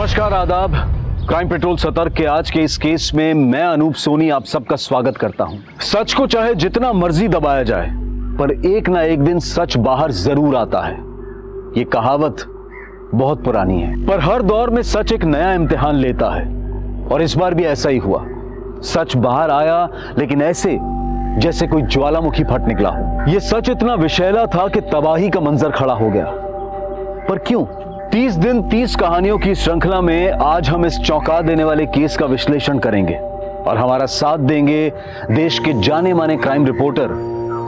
नमस्कार, आदाब। Crime petrol सतर्क के आज के इस केस में मैं अनूप सोनी आप सबका स्वागत करता हूं। सच को चाहे जितना मर्जी दबाया जाए, पर एक ना एक दिन सच बाहर जरूर आता है। ये कहावत बहुत पुरानी है, पर हर दौर में सच एक नया इम्तिहान लेता है और इस बार भी ऐसा ही हुआ। सच बाहर आया, लेकिन ऐसे जैसे कोई ज्वालामुखी फट निकला हो। यह सच इतना विषैला था कि तबाही का मंजर खड़ा हो गया। पर क्यों? 30 दिन 30 कहानियों की श्रृंखला में आज हम इस चौंका देने वाले केस का विश्लेषण करेंगे और हमारा साथ देंगे देश के जाने माने क्राइम रिपोर्टर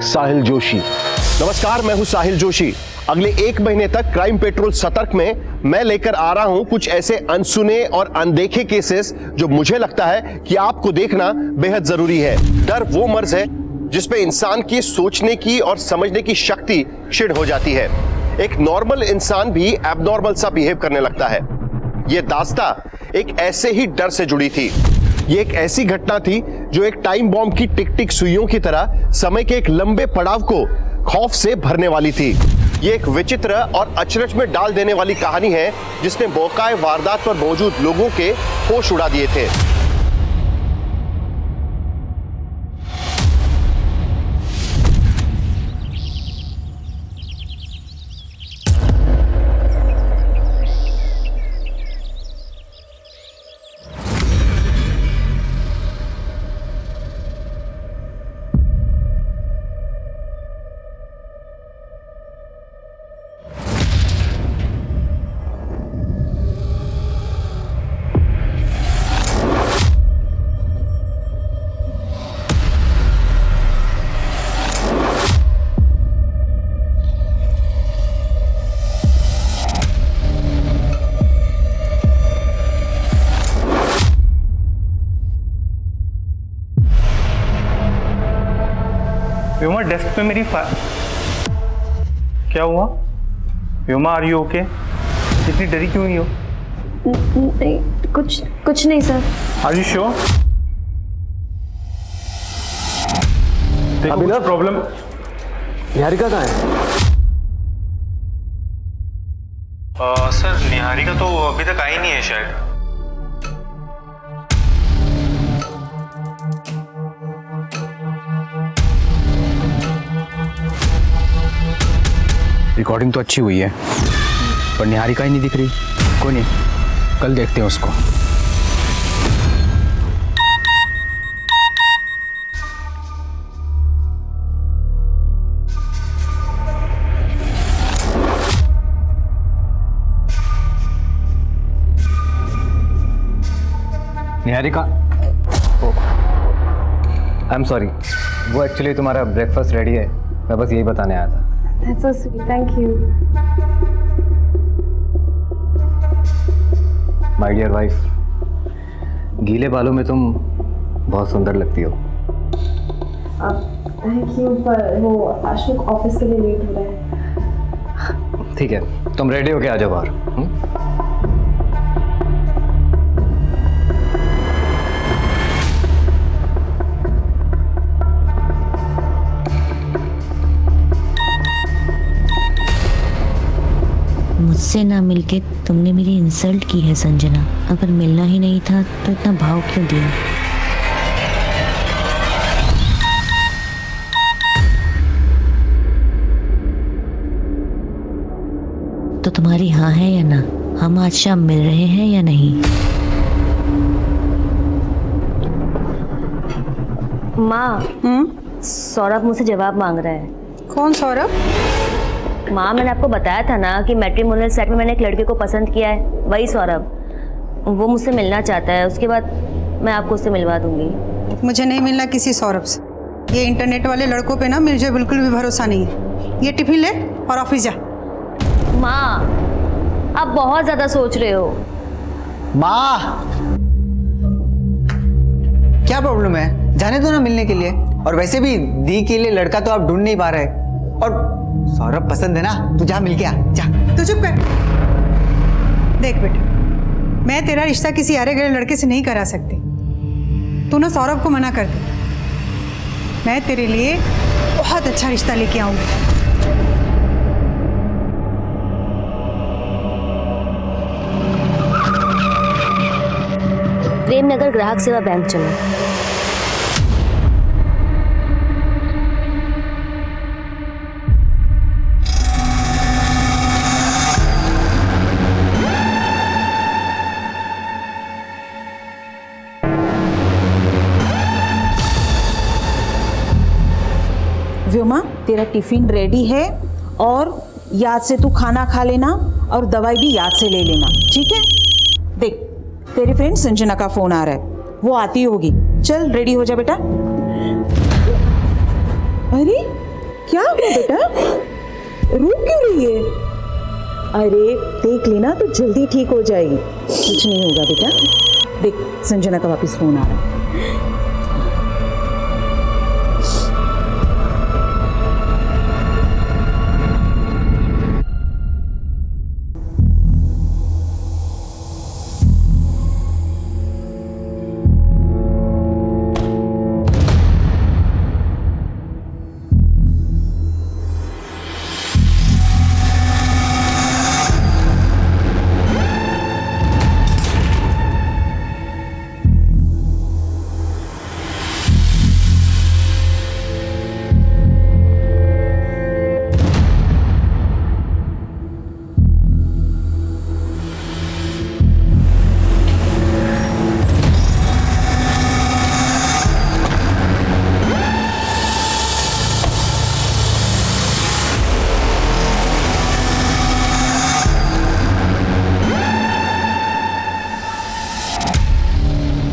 साहिल जोशी। नमस्कार, मैं हूं साहिल जोशी। अगले 1 महीने तक क्राइम पेट्रोल सतर्क में मैं लेकर आ रहा हूं कुछ ऐसे अनसुने और अनदेखे केसेस जो मुझे लगता है कि आपको देखना बेहद जरूरी है। डर वो मर्ज है जिसपे इंसान की सोचने की और समझने की शक्ति क्षीण हो जाती है। एक नॉर्मल इंसान भी एबनॉर्मल सा बिहेव करने लगता है। यह दास्ता एक ऐसे ही डर से जुड़ी थी। ये एक ऐसी घटना थी जो एक टाइम बॉम्ब की टिक टिक सुइयों की तरह समय के एक लंबे पड़ाव को खौफ से भरने वाली थी। ये एक विचित्र और अचरज में डाल देने वाली कहानी है जिसने मौका वारदात पर मौजूद लोगों के होश उड़ा दिए थे। व्योमा, डेस्क पे मेरी क्या हुआ? Vyoma, are you okay? इतनी डरी क्यों हुई हो? नहीं, कुछ नहीं सर। Are you sure? देखो, कुछ प्रॉब्लम। निहारिका कहाँ है? सर, निहारिका तो अभी तक आई नहीं है शायद। रिकॉर्डिंग तो अच्छी हुई है, पर निहारिका ही नहीं दिख रही। कोई नहीं, कल देखते हैं उसको। निहारिका, आई एम सॉरी, वो एक्चुअली तुम्हारा ब्रेकफास्ट रेडी है। मैं बस यही बताने आया था। That's so sweet. Thank you. My dear wife, गीले बालों में तुम बहुत सुंदर लगती हो। थैंक यू, पर वो अशोक ऑफिस के लिए लेट हो रहा है। ठीक है, तुम रेडी होके आ जाओ बाहर। मुझसे ना मिलके तुमने मेरी इंसल्ट की है संजना। अगर मिलना ही नहीं था तो इतना भाव क्यों दिया? तो तुम्हारी हाँ है या ना? हम आज शाम मिल रहे हैं या नहीं? माँ, सौरभ मुझसे जवाब मांग रहा है। कौन सौरभ? माँ, मैंने आपको बताया था ना कि मैट्रिमोनियल साइट में मैंने एक लड़के को पसंद किया है, वही सौरभ। वो मुझसे मिलना चाहता है, उसके बाद मैं आपको उससे मिलवा दूंगी। मुझे नहीं मिलना किसी सौरभ से। ये इंटरनेट वाले लड़कों पे ना मुझे बिल्कुल भी भरोसा नहीं है। ये टिफिन ले और ऑफिस जा। माँ, आप बहुत ज्यादा सोच रहे हो। माँ, क्या प्रॉब्लम है? जाने दो ना मिलने के लिए। और वैसे भी दी के लिए लड़का तो आप ढूंढ नहीं पा रहे। और सौरभ पसंद है ना, तू जा मिल के आ जा। तू चुप कर। देख बेटा, मैं तेरा रिश्ता किसी हारे गए लड़के से नहीं करा सकती। तू ना सौरभ को मना कर दे। मैं तेरे लिए बहुत अच्छा रिश्ता लेके आऊंगी। प्रेम नगर ग्राहक सेवा बैंक चलो। व्योमा, तेरा टिफिन रेडी है और याद से तू खाना खा लेना और दवाई भी याद से ले लेना, ठीक है? देख, तेरी फ्रेंड संजना का फोन आ रहा है, वो आती होगी। चल रेडी हो जा बेटा। अरे क्या हुआ बेटा, रो क्यों रही है? अरे देख लेना तो जल्दी ठीक हो जाएगी, कुछ नहीं होगा बेटा। देख, संजना का वापस फोन आ रहा है।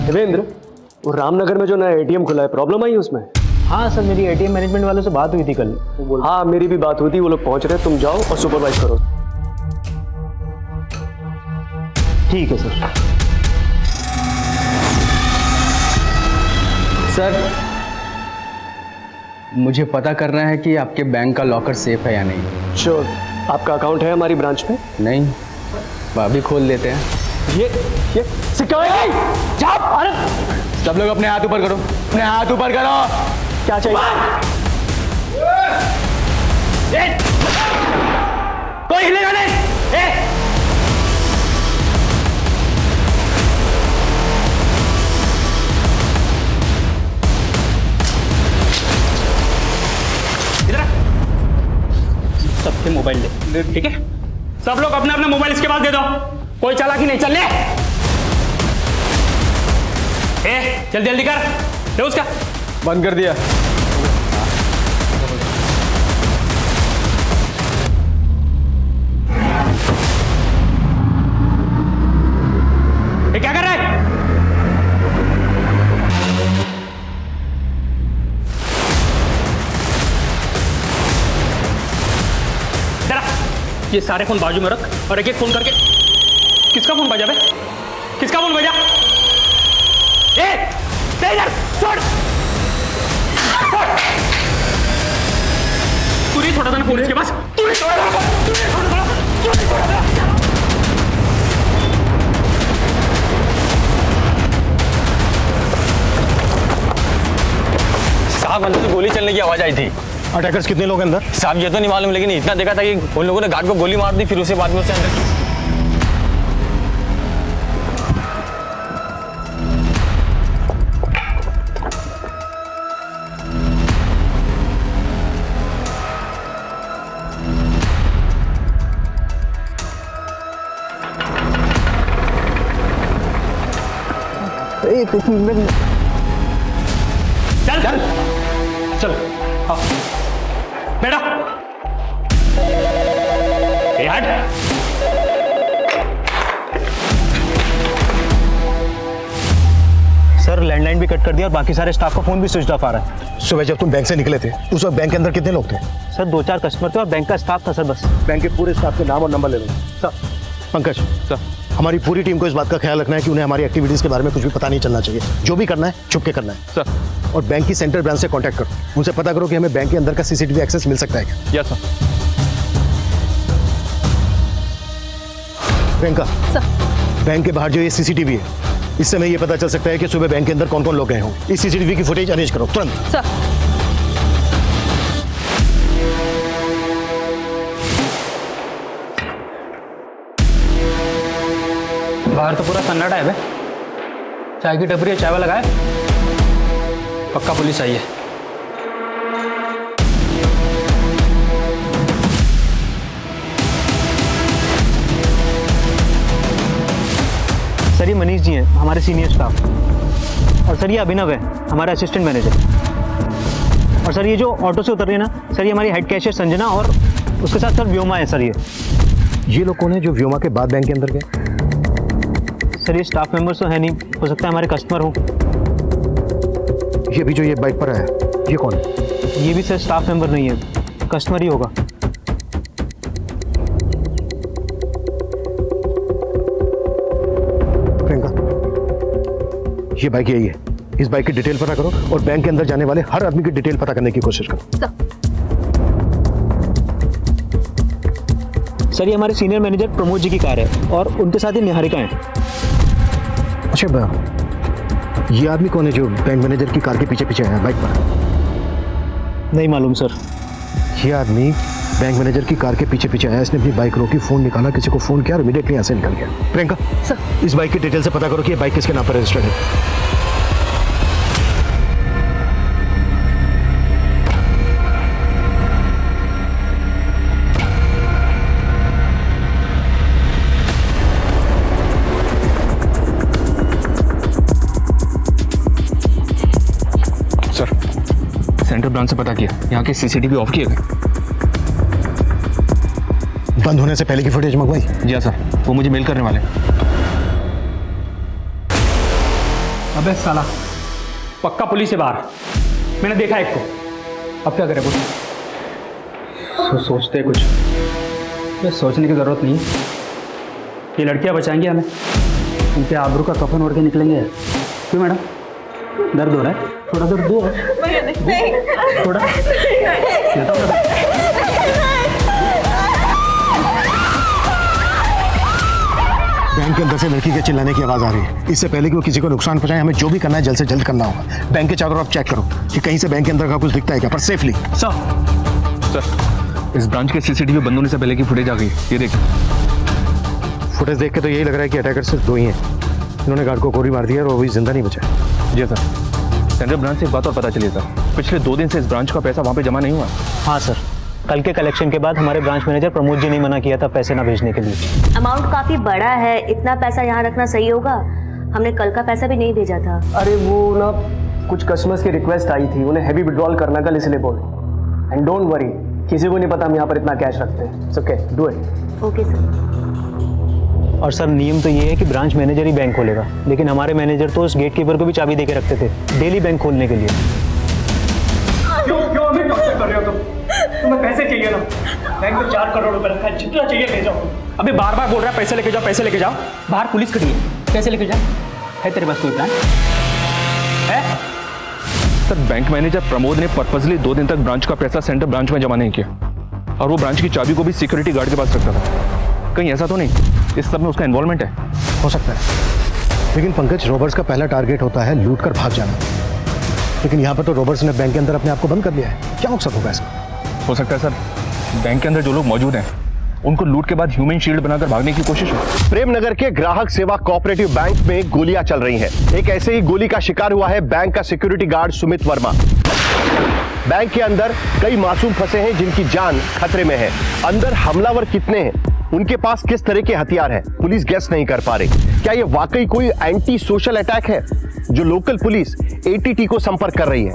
देवेंद्र, वो रामनगर में जो नया एटीएम खुला है, प्रॉब्लम आई उसमें? हाँ सर, मेरी एटीएम मैनेजमेंट वालों से बात हुई थी कल। हाँ, मेरी भी बात हुई थी, वो लोग पहुंच रहे हैं, तुम जाओ और सुपरवाइज करो। ठीक है सर। सर, मुझे पता करना है कि आपके बैंक का लॉकर सेफ है या नहीं। श्योर। आपका अकाउंट है हमारी ब्रांच में? नहीं, अभी खोल देते हैं। ये सिक्योरिटी, अरे सब लोग अपने हाथ ऊपर करो, अपने हाथ ऊपर करो। क्या चाहिए? कोई हिलेगा नहीं। इधर सबके मोबाइल ले, ठीक है? सब लोग अपना अपना मोबाइल इसके पास दे दो, कोई चालाकी नहीं। चल ले, जल्दी जल्दी कर, दे उसका। बंद कर दिया। ये क्या कर रहा है? जरा ये सारे फोन बाजू में रख और एक एक फोन करके। किसका फोन बजा बे? किसका फोन बजा? इधर छोड़, तू नहीं छोड़ा था ना फोन इसके पास? तू नहीं छोड़ा था, तू नहीं छोड़ा था, तू नहीं छोड़ा था। साहब, अंदर से गोली चलने की आवाज आई थी। अटैकर्स कितने लोग अंदर? साहब ये तो नहीं मालूम, लेकिन इतना देखा था कि उन लोगों ने गार्ड को गोली मार दी, फिर उसे बाद में उसे अंदर। चल चल चल, हाँ बेटा, ये हट। सर, लैंडलाइन भी कट कर दिया और बाकी सारे स्टाफ का फोन भी स्विच ऑफ आ रहा है। सुबह जब तुम बैंक से निकले थे उस वक्त बैंक के अंदर कितने लोग थे? सर 2-4 कस्टमर थे और बैंक का स्टाफ था सर, बस। बैंक के पूरे स्टाफ के नाम और नंबर ले लो। सर। पंकज सर, हमारी पूरी टीम को इस बात का ख्याल रखना है कि उन्हें हमारी एक्टिविटीज के बारे में कुछ भी पता नहीं चलना चाहिए। जो भी करना है छुप के करना है सर। और बैंक की सेंट्रल ब्रांच से कांटेक्ट करो, उनसे पता करो कि हमें बैंक के अंदर का सीसीटीवी एक्सेस मिल सकता है क्या। Yes sir. प्रियंका, बैंक के बाहर जो ये सीसीटीवी है, इससे हमें ये पता चल सकता है कि सुबह बैंक के अंदर कौन कौन लोग गए हों। इस सीसीटीवी की फुटेज अरेंज करो तुरंत। सर। बाहर तो पूरा सन्नाटा है बे। चाय की टपरी है, चाय वाला है? पक्का पुलिस आई है। सर ये मनीष जी हैं, हमारे सीनियर स्टाफ। और सर ये अभिनव है, हमारा असिस्टेंट मैनेजर। और सर ये जो ऑटो से उतर रही है ना सर, ये हमारी हेड कैशियर संजना और उसके साथ सर व्योमा है सर। ये लोग कौन है जो व्योमा के बाद बैंक के अंदर गए? सर ये स्टाफ मेंबर्स तो है नहीं, हो सकता है हमारे कस्टमर हो। ये भी जो ये बाइक पर है, ये कौन है? ये भी सर स्टाफ मेंबर नहीं है, कस्टमर ही होगा। प्रियंका, ये बाइक यही है। इस बाइक की डिटेल पता करो और बैंक के अंदर जाने वाले हर आदमी की डिटेल पता करने की कोशिश करो। सर ये हमारे सीनियर मैनेजर प्रमोद जी की कार है और उनके साथ ही निहारिका है। अच्छा, ये आदमी कौन है जो बैंक मैनेजर की कार के पीछे पीछे है बाइक पर? नहीं मालूम सर। ये आदमी बैंक मैनेजर की कार के पीछे पीछे आया, इसने अपनी बाइक रोकी, फोन निकाला, किसी को फोन किया और इमीडिएटली यहाँ से निकल गया। प्रियंका सर, इस बाइक की डिटेल से पता करो कि ये बाइक किसके नाम पर रजिस्टर्ड है। सेंट्रल ब्रांच से पता किया, यहाँ के सीसीटीवी ऑफ किए गए। बंद होने से पहले की फुटेज मंगवाई? जी हाँ सर, वो मुझे मेल करने वाले हैं। अबे साला, पक्का पुलिस है बाहर, मैंने देखा एक को। अब क्या करें पुलिस? सोचते हैं कुछ। ये सोचने की ज़रूरत नहीं, ये लड़कियां बचाएंगी हमें, उनके आबरू का कफन ओढ़ के निकलेंगे। क्यों मैडम, दर्द हो रहा है? थोड़ा दर्द दो, थोड़ा बैंक के अंदर से लड़की के चिल्लाने की आवाज आ रही है। इससे पहले कि वो किसी को नुकसान पहुंचाए, हमें जो भी करना है जल्द से जल्द करना होगा। बैंक के चारों तरफ चेक करो कि कहीं से बैंक के अंदर का कुछ दिखता है क्या, पर सेफली। सर इस ब्रांच के सीसीटीवी बंद होने से पहले की फुटेज आ गई, ये देखिए। फुटेज देख के तो यही लग रहा है कि अटैकर सिर्फ दो ही हैं। इन्होंने गार्ड को गोली मार दी है और वो भी जिंदा नहीं बचा। जी सर, सेंट्रल ब्रांच से एक बात और पता चली सर, पिछले 2 दिन से इस ब्रांच का पैसा वहाँ पे जमा नहीं हुआ। हाँ सर, कल के कलेक्शन के बाद हमारे ब्रांच मैनेजर प्रमोद जी ने मना किया था पैसे ना भेजने के लिए। अमाउंट काफी बड़ा है, इतना पैसा यहाँ रखना सही होगा? हमने कल का पैसा भी नहीं भेजा था। अरे वो ना कुछ कस्टमर्स की रिक्वेस्ट आई थी, उन्हें हैवी विड्रॉल करना कल, इसलिए बोले। एंड डोंट वरी, किसी को नहीं पता हम यहाँ पर इतना कैश रखते हैं। It's okay, do it. Okay sir. और सर नियम तो ये है कि ब्रांच मैनेजर ही बैंक खोलेगा, लेकिन हमारे मैनेजर तो उस गेट कीपर को भी चाबी देके रखते थे डेली बैंक खोलने के लिए। क्यों हमें टॉर्चर कर रहे हो तुम? तुम्हें पैसे चाहिए ना? बैंक में 4 करोड़ रुपए रखा है, जितना चाहिए ले जाओ। अबे बार बार बोल रहा है पैसे लेके जाओ, पैसे लेके जाओ। बाहर पुलिस खड़ी है, पैसे लेके जाओ। है तेरे पास कोई प्लान है? सर बैंक मैनेजर प्रमोद ने पर्पसली 2 दिन तक ब्रांच का पैसा सेंट्रल ब्रांच में जमा नहीं किया और वो ब्रांच की चाबी को भी सिक्योरिटी गार्ड के पास रखता था। कहीं ऐसा तो नहीं इस सब में उसका इन्वॉल्वमेंट है? हो सकता है, लेकिन पंकज, रॉबर्स का पहला टारगेट होता है लूट कर भाग जाना, लेकिन यहाँ पर तो रॉबर्स ने बैंक के अंदर अपने आप को बंद कर लिया है। क्या मकसद होगा इसका? हो सकता है सर बैंक के अंदर जो लोग मौजूद हैं उनको लूट के बाद ह्यूमन शील्ड बनाकर भागने की कोशिश हो। प्रेमनगर के ग्राहक सेवा कोऑपरेटिव बैंक में गोलियां चल रही हैं। एक ऐसे ही गोली का शिकार हुआ है बैंक का security guard Sumit Verma. Bank के अंदर कई मासूम फंसे हैं जिनकी जान खतरे में है। अंदर हमलावर कितने हैं, उनके पास किस तरह के हथियार हैं, पुलिस गेस नहीं कर पा रही। क्या यह वाकई कोई एंटी सोशल अटैक है जो लोकल पुलिस एटीटी को संपर्क कर रही है,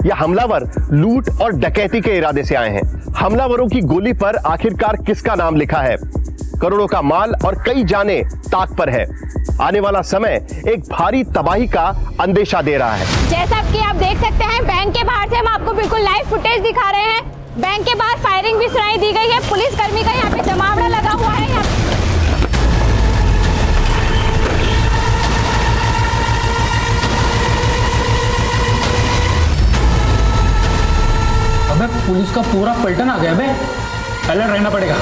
या हमलावर लूट और डकैती के इरादे से आए हैं? हमलावरों की गोली पर आखिरकार किसका नाम लिखा है? करोड़ों का माल और कई जाने ताक पर है। आने वाला समय एक भारी तबाही का अंदेशा दे रहा है। जैसा कि आप देख सकते हैं, बैंक के बाहर से हम आपको बिल्कुल लाइव फुटेज दिखा रहे हैं। बैंक के बाहर फायरिंग भी सुनाई दी गई है, पुलिसकर्मी का यहाँ पे जमावड़ा लगा हुआ है। अबे पुलिस का पूरा पलटन आ गया बे, अलर्ट रहना पड़ेगा।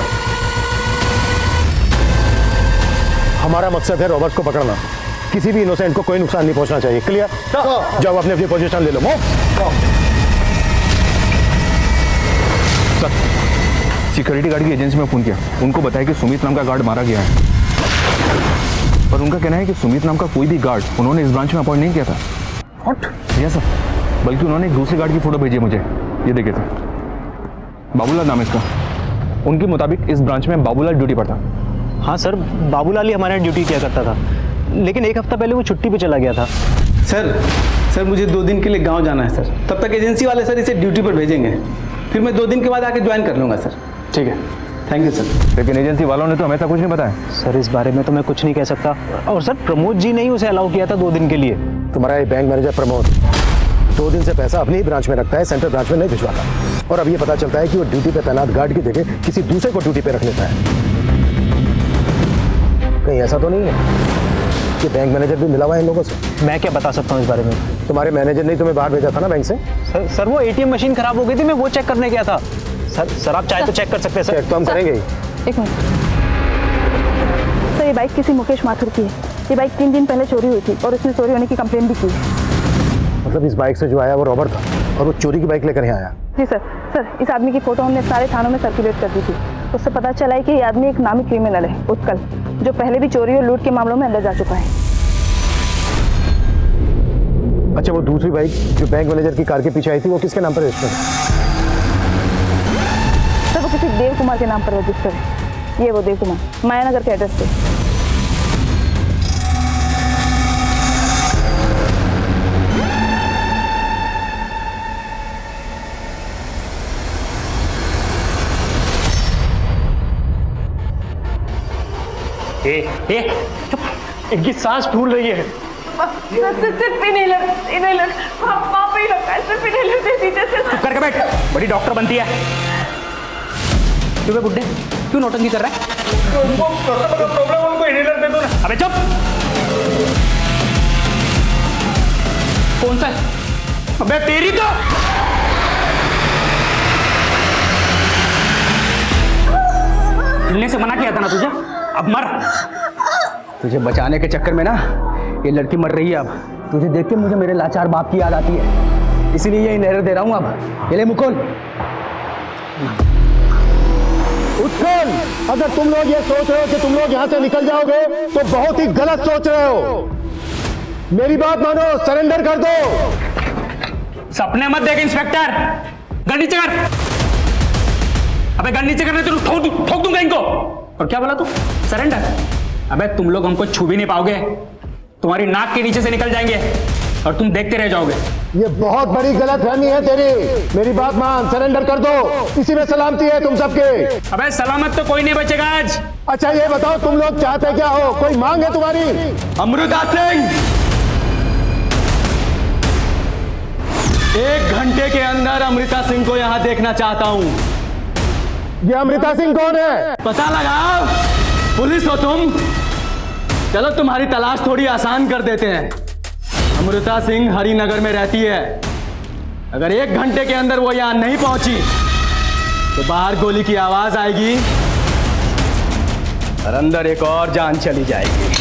हमारा मकसद है रॉबर्ट्स को पकड़ना, किसी भी इनोसेंट को कोई नुकसान नहीं पहुंचना चाहिए। क्लियर? जाओ अपनी अपनी पोजीशन ले लो। सर सिक्योरिटी गार्ड की एजेंसी में फोन किया, उनको बताया कि सुमित नाम का गार्ड मारा गया है। पर उनका कहना है कि सुमित नाम का कोई भी गार्ड उन्होंने इस ब्रांच में अपॉइंट नहीं किया था। व्हाट? यस सर, बल्कि उन्होंने एक दूसरे गार्ड की फोटो भेजी है मुझे, ये देखिए सर, बाबूलाल नाम है इसका। उनके मुताबिक इस ब्रांच में बाबूलाल ड्यूटी पर था। हाँ सर, बाबूलाल ही हमारे यहाँ ड्यूटी किया करता था, लेकिन एक हफ्ता पहले वो छुट्टी पे चला गया था। सर मुझे 2 दिन के लिए गांव जाना है सर, तब तक एजेंसी वाले सर इसे ड्यूटी पर भेजेंगे, फिर मैं 2 दिन के बाद आके ज्वाइन कर लूँगा सर। ठीक है, थैंक यू सर। लेकिन एजेंसी वालों ने तो हमें ऐसा कुछ नहीं बताया। सर इस बारे में तो मैं कुछ नहीं कह सकता, और सर प्रमोद जी ने ही उसे अलाउ किया था 2 दिन के लिए। तुम्हारा ये बैंक मैनेजर प्रमोद 2 दिन से पैसा अपनी ही ब्रांच में रखता है, सेंट्रल ब्रांच में नहीं भिजवाता। और अब ये पता चलता है कि वो ड्यूटी पे तैनात गार्ड की जगह किसी दूसरे को ड्यूटी पे रख लेता है। कहीं ऐसा तो नहीं है कि बैंक मैनेजर भी मिला हुआ है इन लोगों से? मैं क्या बता सकता हूँ इस बारे में। तुम्हारे मैनेजर ने तुम्हें बाहर भेजा था ना बैंक से? सर वो ATM मशीन खराब हो गई थी, मैं वो चेक करने गया था। सर आप चाहे तो चेक कर सकते हैं सर। चेक तो हम करेंगे ही। एक मिनट सर, ये बाइक किसी मुकेश माथुर की है। ये बाइक 3 दिन पहले चोरी हुई थी और उसने चोरी होने की कंप्लेन भी की है। मतलब इस बाइक से जो आया वो रॉबर था और वो चोरी की बाइक लेकर यहाँ आया? जी सर इस आदमी की फोटो हमने सारे थानों में सर्कुलेट कर दी थी। उससे पता चला है कि ये आदमी एक नामी क्रिमिनल है, उत्कल, जो पहले भी चोरी और लूट के मामलों में अंदर जा चुका है। अच्छा, वो दूसरी बाइक जो बैंक मैनेजर की कार के पीछे आई थी वो किसके नाम पर रजिस्टर है? सर वो किसी देव कुमार के नाम पर रजिस्टर है। ये वो देव कुमार, मायानगर के एड्रेस पे। इनकी सांस फूल रही है। चुप करके बैठ, बड़ी डॉक्टर बनती है। क्यों बुड्ढे, क्यों नौटंकी कर रहा है? उनको इनहेलर दे दो ना। अबे चुप। कौन सा? अबे तेरी तो हिलने से मना किया था ना तुझे, अब मर। तुझे बचाने के चक्कर में ना ये लड़की मर रही है। अब तुझे देख के मुझे मेरे लाचार बाप की याद आती है, इसीलिए ये इनहेलर दे रहा हूं। अब ये ले मुकुल। उत्कल, अगर तुम लोग ये सोच रहे हो कि तुम लोग यहाँ से निकल जाओगे तो बहुत ही गलत सोच रहे हो। मेरी बात मानो, सरेंडर कर दो। सपने मत देख इंस्पेक्टर, गन नीचे कर। अबे गन नीचे करने तो ठोक दूंगा इनको। और क्या बोला तू? सरेंडर? अबे तुम लोग हमको छू भी नहीं पाओगे, तुम्हारी नाक के नीचे से निकल जाएंगे और तुम देखते रह जाओगे। ये बहुत बड़ी गलतफहमी है तेरी। मेरी बात मान, सरेंडर कर दो, इसी में सलामती है तुम सबके। अबे सलामत तो कोई नहीं बचेगा आज। अच्छा ये बताओ, तुम लोग चाहते क्या हो? कोई मांग है तुम्हारी? अमृता सिंह, 1 घंटे के अंदर अमृता सिंह को यहाँ देखना चाहता हूँ। ये अमृता सिंह कौन है? पता लगाओ, पुलिस हो तुम। चलो तुम्हारी तलाश थोड़ी आसान कर देते हैं। अमृता सिंह हरिनगर में रहती है। अगर 1 घंटे के अंदर वो यहां नहीं पहुंची तो बाहर गोली की आवाज आएगी और अंदर एक और जान चली जाएगी।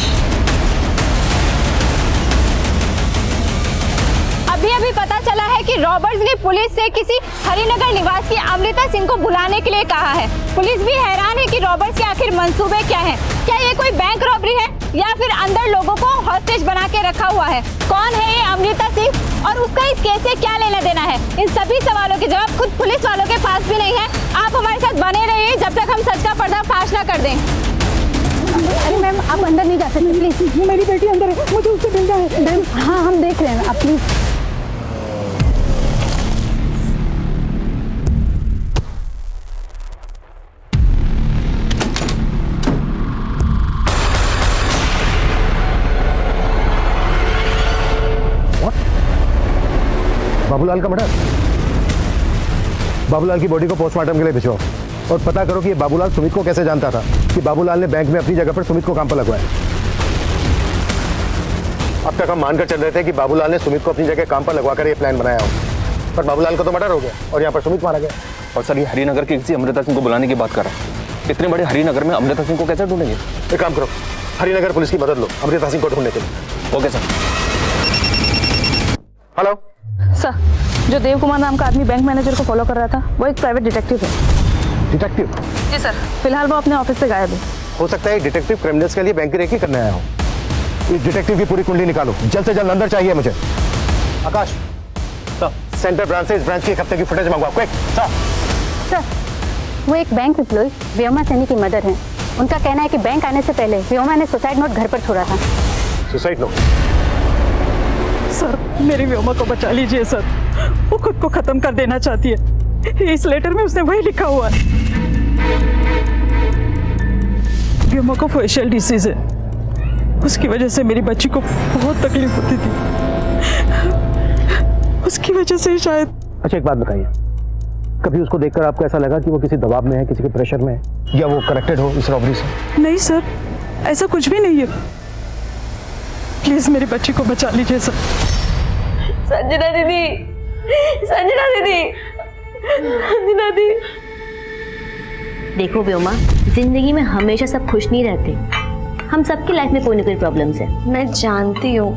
अभी पता चला है कि रॉबर्ट्स ने पुलिस से किसी हरिनगर निवासी अमृता सिंह को बुलाने के लिए कहा है। पुलिस भी हैरान है कि रॉबर्ट्स के आखिर मंसूबे क्या हैं? क्या ये कोई बैंक रॉबरी है या फिर अंदर लोगों को हॉस्टेज बना के रखा हुआ है? कौन है ये अमृता सिंह और उसका इस केस से क्या लेना देना है? इन सभी सवालों के जवाब खुद पुलिस वालों के पास भी नहीं है। आप हमारे साथ बने रहिए जब तक हम सच का पर्दाफाश ना कर दें। अरे मैम, आप अंदर नहीं जा सकते प्लीज। मेरी बेटी अंदर है, मुझे उससे मिलना है। मैम हाँ, हम देख रहे हैं, आप प्लीज। बाबूलाल का मर्डर? बाबूलाल की बॉडी को पोस्टमार्टम के लिए भिजवाओ और पता करो कि ये बाबूलाल सुमित को कैसे जानता था कि बाबूलाल ने बैंक में अपनी जगह पर सुमित को काम पर लगवाया। अब तक हम मानकर चल रहे थे कि बाबूलाल ने सुमित को अपनी जगह काम पर लगवाकर ये प्लान बनाया हो, पर बाबूलाल को तो मर्डर हो गया और यहाँ पर सुमित मारा गया। और सर ये हरिनगर के किसी अमृता सिंह को बुलाने की बात कर रहा है। इतने बड़े हरिनगर में अमृता सिंह को कैसे ढूंढेंगे? एक काम करो, हरिनगर पुलिस की मदद लो अमृता सिंह को ढूंढने के लिए। Okay sir. हेलो सर, जो देव कुमार नाम का आदमी बैंक मैनेजर को फॉलो कर रहा था वो एक प्राइवेट डिटेक्टिव है। डिटेक्टिव? जी सर, फिलहाल वो अपने ऑफिस से गायब है। हो सकता है डिटेक्टिव क्रिमिनल्स के लिए बैंक की रेकी करने आया हो। इस डिटेक्टिव की पूरी कुंडली निकालो, जल्द से जल्द अंदर चाहिए मुझे। आकाश सेंटर ब्रांच से इस ब्रांच की एक हफ्ते की फुटेज मंगवाओ, क्विक। सर, वो एक बैंक एम्प्लॉय व्योमा सैनी की मदर हैं। उनका कहना है कि बैंक आने से पहले व्योमा ने सुसाइड नोट घर पर छोड़ा था। Suicide note? सर, मेरी व्योमा को बचा लीजिए सर, वो खुद को खत्म कर देना चाहती है। इस लेटर में उसने वही लिखा हुआ है। व्योमा को फेशियल डिसीज है, उसकी वजह से मेरी बच्ची को बहुत तकलीफ होती थी, उसकी वजह से शायद। अच्छा एक बात बताइए, कभी उसको देखकर आपको ऐसा लगा कि वो किसी दबाव में है, किसी के प्रेशर में है, या वो कनेक्टेड हो इस रॉबरी से? नहीं सर, ऐसा कुछ भी नहीं है। प्लीज मेरी बच्ची को बचा लीजिए सर। संजना दीदी, संजना दीदी, संजना दी। देखो व्योमा, जिंदगी में हमेशा सब खुश नहीं रहते। हम सबकी लाइफ में कोई ना कोई प्रॉब्लम्स है। मैं जानती हूँ,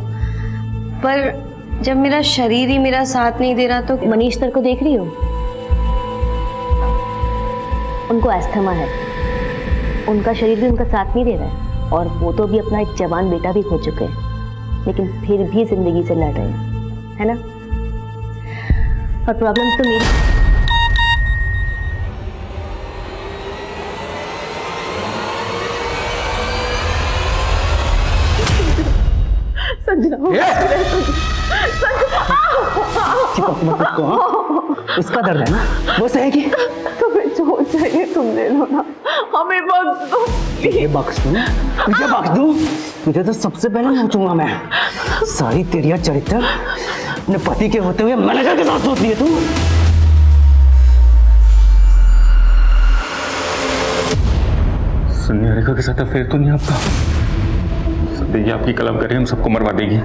पर जब मेरा शरीर ही मेरा साथ नहीं दे रहा तो। मनीष सर को देख रही हो? उनको अस्थमा है, उनका शरीर भी उनका साथ नहीं दे रहा है, और वो तो भी अपना एक जवान बेटा भी खो चुके हैं, लेकिन फिर भी जिंदगी से लड़ रहे हैं, है ना? और प्रॉब्लम्स तो मेरी। उसका दर्द है ना, वो सहेगी। तुम्हें जो चाहिए तुम ले लो ना, हमें बख्श दो। ये बख्श दूं? तुझे बख्श दूं? तुझे तो सबसे पहले नोचूंगा मैं। सारी तेरिया चरित्र अपने पति के होते हुए मैनेजर के साथ सोच लिए तू। निहारिका के साथ अफेयर तो नहीं आपका? देखिए आपकी कलम करें, हम सबको मरवा देगी।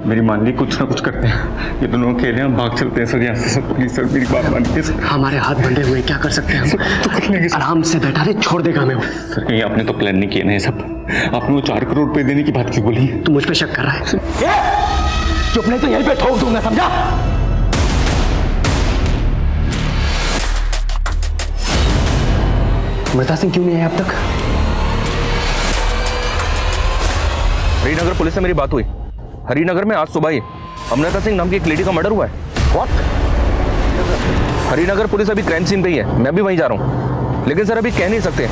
मेरी मान ली, कुछ ना कुछ करते हैं। ये दोनों अकेले हम भाग चलते हैं सर यहाँ से। सर प्लीज सर, मेरी बात मानिए सर। हमारे हाथ बंधे हुए, क्या कर सकते हैं हम? तो कुछ नहीं आराम से बैठा रहे, छोड़ देगा मैं वो। सर कहीं आपने तो प्लान नहीं किया ना ये सब? आपने वो 4 करोड़ रुपए देने की बात क्यों बोली? तू मुझ पे शक कर रहा है? चुप नहीं तो यहीं पे ठोक दूंगा, समझा? अमृता सिंह क्यों नहीं है अब तक? हरिनगर पुलिस से मेरी बात हुई। हरिनगर में आज सुबह ही अमृता सिंह नाम की एक लेडी का मर्डर हुआ है। What? हरिनगर पुलिस अभी क्राइम सीन पे ही है, मैं भी वहीं जा रहा हूँ। लेकिन सर अभी कह नहीं सकते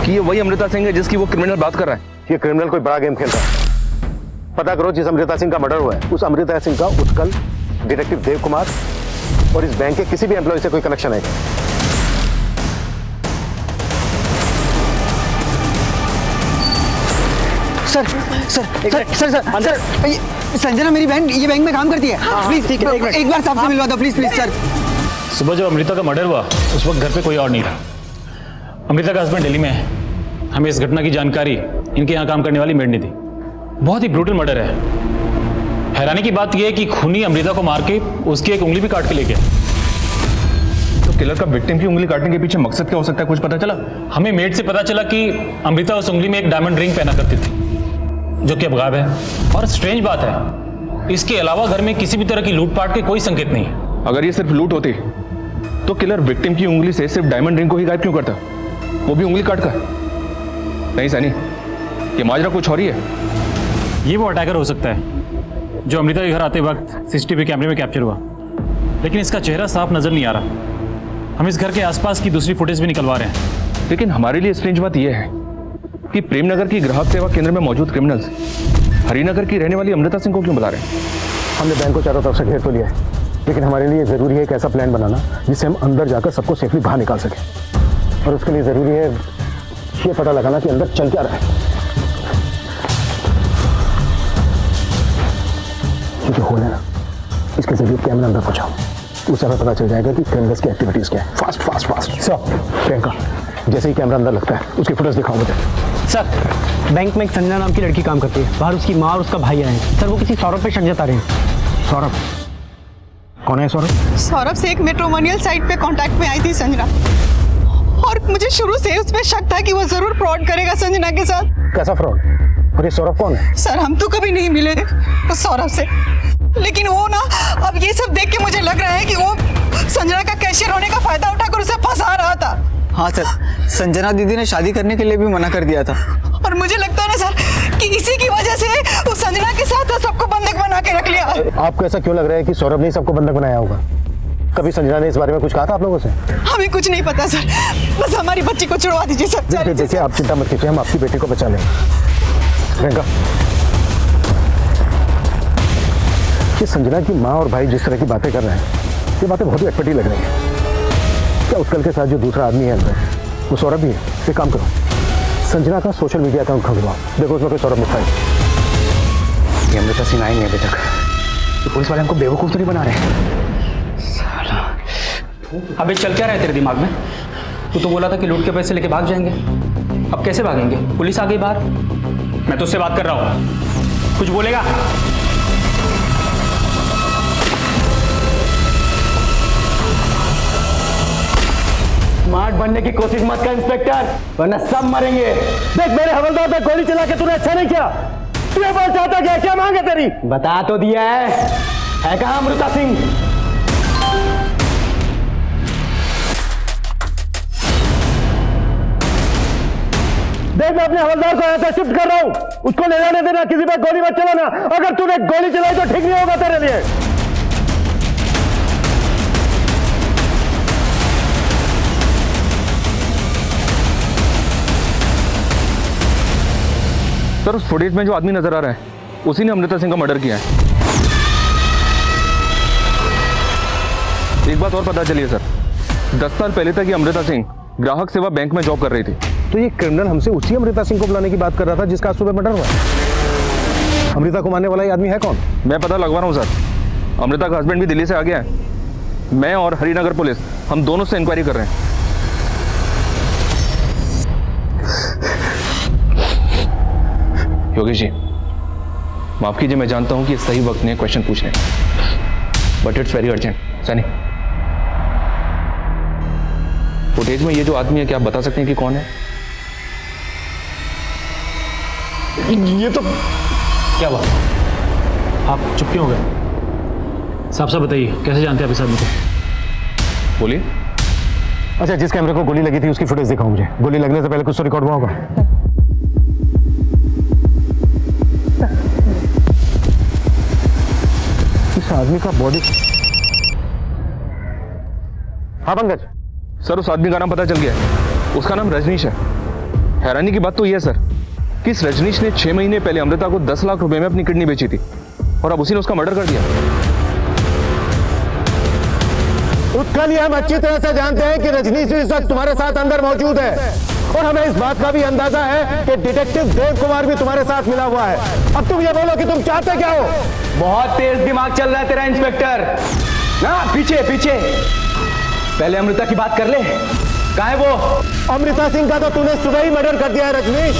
कि ये वही अमृता सिंह है जिसकी वो क्रिमिनल बात कर रहा है। ये क्रिमिनल कोई बड़ा गेम खेल रहा है। पता करो जिस अमृता सिंह का मर्डर हुआ है, उस अमृता सिंह का उत्कल, डिटेक्टिव देव कुमार और इस बैंक के किसी भी एम्प्लॉय से कोई कनेक्शन है? Sir sir sir sir sir sir, Sanjana मेरी बहन ये बैंक में काम करती है। प्लीज ठीक है, एक बार साहब से मिलवा दो प्लीज प्लीज सर। सुबह जब अमृता का मर्डर हुआ उस वक्त घर पे कोई और नहीं था। अमृता का हस्बैंड दिल्ली में है। हमें इस घटना की जानकारी इनके यहाँ काम करने वाली मेड ने दी। बहुत ही ब्रूटल मर्डर है। हैरानी की बात यह है कि खूनी अमृता को मार के उसकी एक उंगली भी काट के ले गया। तो किलर का विक्टिम की उंगली काटने के पीछे मकसद क्या हो सकता है, कुछ पता चला? हमें मेड से पता चला कि अमृता उस उंगली में एक डायमंड रिंग पहना करती थी जो कि अब गायब है। और स्ट्रेंज बात है, इसके अलावा घर में किसी भी तरह की लूटपाट के कोई संकेत नहीं है। अगर ये सिर्फ लूट होती तो किलर विक्टिम की उंगली से सिर्फ डायमंड रिंग को ही गायब क्यों करता, वो भी उंगली काट कर? नहीं सैनी, ये माजरा कुछ और ही है। ये वो अटैकर हो सकता है जो अमृता के घर आते वक्त सीसीटीवी कैमरे में कैप्चर हुआ, लेकिन इसका चेहरा साफ नजर नहीं आ रहा। हम इस घर के आसपास की दूसरी फुटेज भी निकलवा रहे हैं। लेकिन हमारे लिए स्ट्रेंज बात यह है कि प्रेमनगर की ग्राहक सेवा केंद्र में मौजूद क्रिमिनल्स हरिनगर की रहने वाली अमृता सिंह को क्यों बुला रहे हैं? हमने बैंक को चारों तरफ से घेर तो लिया है, लेकिन हमारे लिए जरूरी है एक ऐसा प्लान बनाना जिससे हम अंदर जाकर सबको सेफली बाहर निकाल सकें। और उसके लिए जरूरी है ये पता लगाना कि अंदर चल क्या रहा है। क्योंकि होल है ना, इसके जरिए कैमरा अंदर पहुंचाओ, उस समय पता चल जाएगा कि क्रिमिनल्स की एक्टिविटीज क्या है। Fast fast fast. Sir Priyanka, जैसे ही कैमरा अंदर लगता है उसकी फुटेज दिखाओ मुझे। सर बैंक में एक संजना नाम की लड़की काम करती है, बाहर उसकी माँ और उसका भाई आए हैं। सर वो किसी सौरभ पे शक जता रहे हैं। सौरभ? कौन है सौरभ? सौरभ से एक मैट्रिमोनियल साइट पे कांटेक्ट में आई थी संजना, और मुझे शुरू से उस पर शक था कि वो जरूर फ्रॉड करेगा संजना के साथ। कैसा फ्रॉड? और ये सौरभ कौन है? सर हम तो कभी नहीं मिले उस सौरभ से, लेकिन वो ना अब ये सब देख के मुझे लग रहा है कि वो संजना का कैशियर होने का फायदा उठाकर उसे फंसा रहा था। हाँ सर, संजना दीदी ने शादी करने के लिए भी मना कर दिया था। और मुझे लगता है ना सर कि इसी की वजह से उस संजना आपको ऐसा क्यों लग रहा है कि सौरभ ने ही सबको बंधक बनाया होगा? कभी संजना ने इस बारे में कुछ कहा था आप लोगों से? हमें कुछ नहीं पता सर, बस हमारी बच्ची को छुड़वा दीजिए सर। देखिए आप चिंता मत कीजिए, हम आपकी बेटी को बचा लेंगे। प्रियंका, ये संजना की माँ और भाई जिस तरह की बातें कर रहे हैं, ये बातें बहुत ही अटपटी लग रही हैं। क्या उत्कल के साथ जो दूसरा आदमी है अंदर, वो सौरभ भी है? एक काम करो, संजना का सोशल मीडिया अकाउंट खुलवाओ, देखो उसमें कोई सौरभ लिखा है। ये अमृता सिंह आई नहीं अभी तक। तो पुलिस वाले हमको बेवकूफ़ तो नहीं बना रहे? अबे चल क्या रहा है तेरे दिमाग में? तू तो बोला था कि लूट के पैसे लेके भाग जाएंगे। अब कैसे भागेंगे? पुलिस आ गई बाहर। मैं तुझसे बात कर रहा हूँ, कुछ बोलेगा? स्मार्ट बनने की कोशिश मत कर इंस्पेक्टर, वरना सब मरेंगे। देख मेरे हवलदार पे गोली चला के तूने अच्छा नहीं किया। तू ये बात चाहता क्या? क्या मांग है तेरी? बता तो दिया है कहाँ अमृता सिंह? देख मैं अपने हवलदार को यहाँ से शिफ्ट कर रहा हूँ, उसको ले जाने देना, किसी पे गोली मत चलाना। अगर तूने गोली चलाई तो ठीक नहीं होगा तेरे लिए। सर उस फुटेज में जो आदमी नजर आ रहा है उसी ने अमृता सिंह का मर्डर किया है। एक बात और पता चली है सर, 10 साल पहले तक ये अमृता सिंह ग्राहक सेवा बैंक में जॉब कर रही थी। तो ये क्रिमिनल हमसे उसी अमृता सिंह को बुलाने की बात कर रहा था जिसका आज सुबह मर्डर हुआ। अमृता को मारने वाला ये आदमी है कौन? मैं पता लगवा रहा हूँ सर, अमृता का हस्बैंड भी दिल्ली से आ गया है। मैं और हरिनगर पुलिस हम दोनों से इंक्वायरी कर रहे हैं। योगेश जी माफ कीजिए, मैं जानता हूं कि सही वक्त नहीं है क्वेश्चन पूछने, but it's very urgent. Sunny, footage में ये जो आदमी है क्या आप बता सकते हैं कि कौन है? ये तो क्या हुआ? आप चुप क्यों हो गए? साफ साफ बताइए, कैसे जानते हैं आप इस आदमी को? बोलिए। अच्छा, जिस कैमरे को गोली लगी थी उसकी फुटेज दिखाओ मुझे। गोली लगने से पहले कुछ तो रिकॉर्ड हुआ होगा। इस आदमी का बॉडी। हाँ पंकज। सर उस आदमी का नाम पता चल गया है, उसका नाम रजनीश है। हैरानी की बात तो यह है सर कि इस रजनीश ने 6 महीने पहले अमृता को 10 लाख रुपए में अपनी किडनी बेची थी और अब उसी ने उसका मर्डर कर दिया। उत्कल, हम अच्छी तरह से जानते हैं कि रजनीश इस वक्त तुम्हारे साथ अंदर मौजूद है और हमें इस बात का भी अंदाजा है कि डिटेक्टिव देव कुमार भी तुम्हारे साथ मिला हुआ है। अब तुम ये बोलो कि तुम चाहते क्या हो? बहुत तेज दिमाग चल रहा है तेरा इंस्पेक्टर। ना पीछे पीछे, पहले अमृता की बात कर ले। कहाँ है वो? अमृता सिंह का तो तूने सुबह ही मर्डर कर दिया है रजनीश।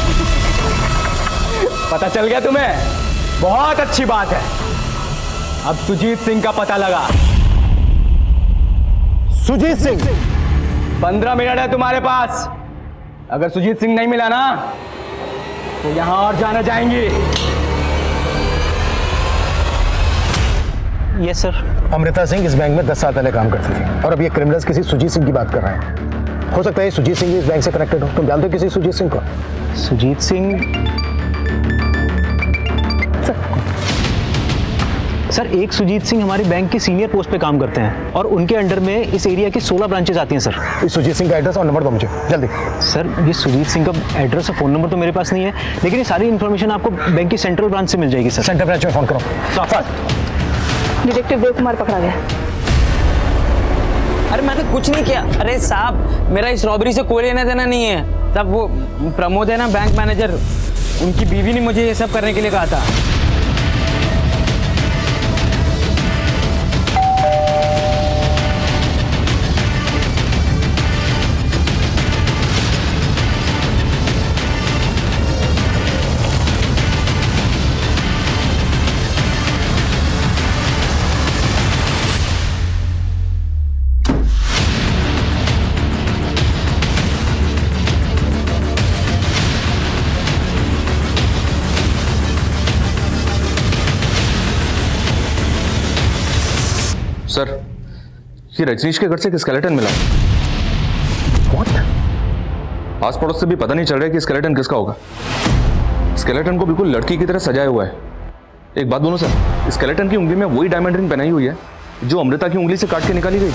पता चल गया तुम्हें? बहुत अच्छी बात है। अब सुजीत सिंह का पता लगा। सुजीत सिंह? 15 मिनट है तुम्हारे पास। अगर सुजीत सिंह नहीं मिला ना तो यहां और जाना जाएंगी। Yes sir. अमृता सिंह इस बैंक में 10 साल पहले काम करती थी और अब ये क्रिमिनल्स किसी सुजीत सिंह की बात कर रहे हैं। हो सकता है सुजीत सिंह भी इस बैंक से कनेक्टेड हो। तुम जानते हो किसी सुजीत सिंह को? सुजीत सिंह? सर एक सुजीत सिंह हमारे बैंक के सीनियर पोस्ट पे काम करते हैं और उनके अंडर में इस एरिया की 16 ब्रांचेस आती हैं सर। इस सुजीत सिंह का एड्रेस और नंबर दो मुझे जल्दी। सर ये सुजीत सिंह का एड्रेस और फ़ोन नंबर तो मेरे पास नहीं है, लेकिन ये सारी इन्फॉर्मेशन आपको बैंक की सेंट्रल ब्रांच से मिल जाएगी सर। सेंट्रल ब्रांच में फ़ोन करो। डिटेक्टिव देव कुमार पकड़ा गया। अरे मैंने कुछ नहीं किया। अरे साहब मेरा इस रॉबरी से कोई लेना देना नहीं है। सब वो प्रमोद है ना बैंक मैनेजर, उनकी बीवी ने मुझे ये सब करने के लिए कहा था। सर ये रजनीश के घर से एक स्केलेटन मिला। What? आस पड़ोस से भी पता नहीं चल रहा है कि स्केलेटन किसका होगा। स्केलेटन को बिल्कुल लड़की की तरह सजाया हुआ है। एक बात बोलूं सर, स्केलेटन की उंगली में वही डायमंड रिंग पहनाई हुई है जो अमृता की उंगली से काट के निकाली गई थी।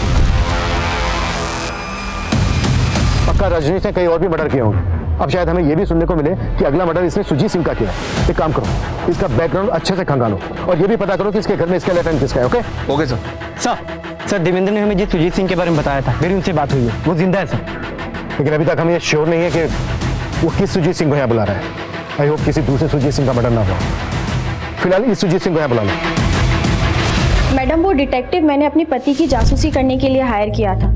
पक्का रजनी ने कहीं और भी मर्डर किए होंगे। अब शायद हमें यह भी सुनने को मिले कि अगला मर्डर इसने सुजीत सिंह का किया है। एक काम करो, इसका बैकग्राउंड अच्छे से खंगालो और ये भी पता करो कि इसके घर में स्केलेटन किसका है। Okay okay sir. Sir Devendra ने हमें जी सुजीत सिंह के बारे में बताया था, मेरी उनसे बात हुई है, वो जिंदा है सर। लेकिन अभी तक हमें ये श्योर नहीं है कि वो किस सुजीत सिंह को यहाँ बुला रहा है। आई होप किसी दूसरे सुजीत सिंह का मर्डर ना हो। फिलहाल इस सुजीत सिंह को यहाँ बुला लो। मैडम, वो डिटेक्टिव मैंने अपने पति की जासूसी करने के लिए हायर किया था।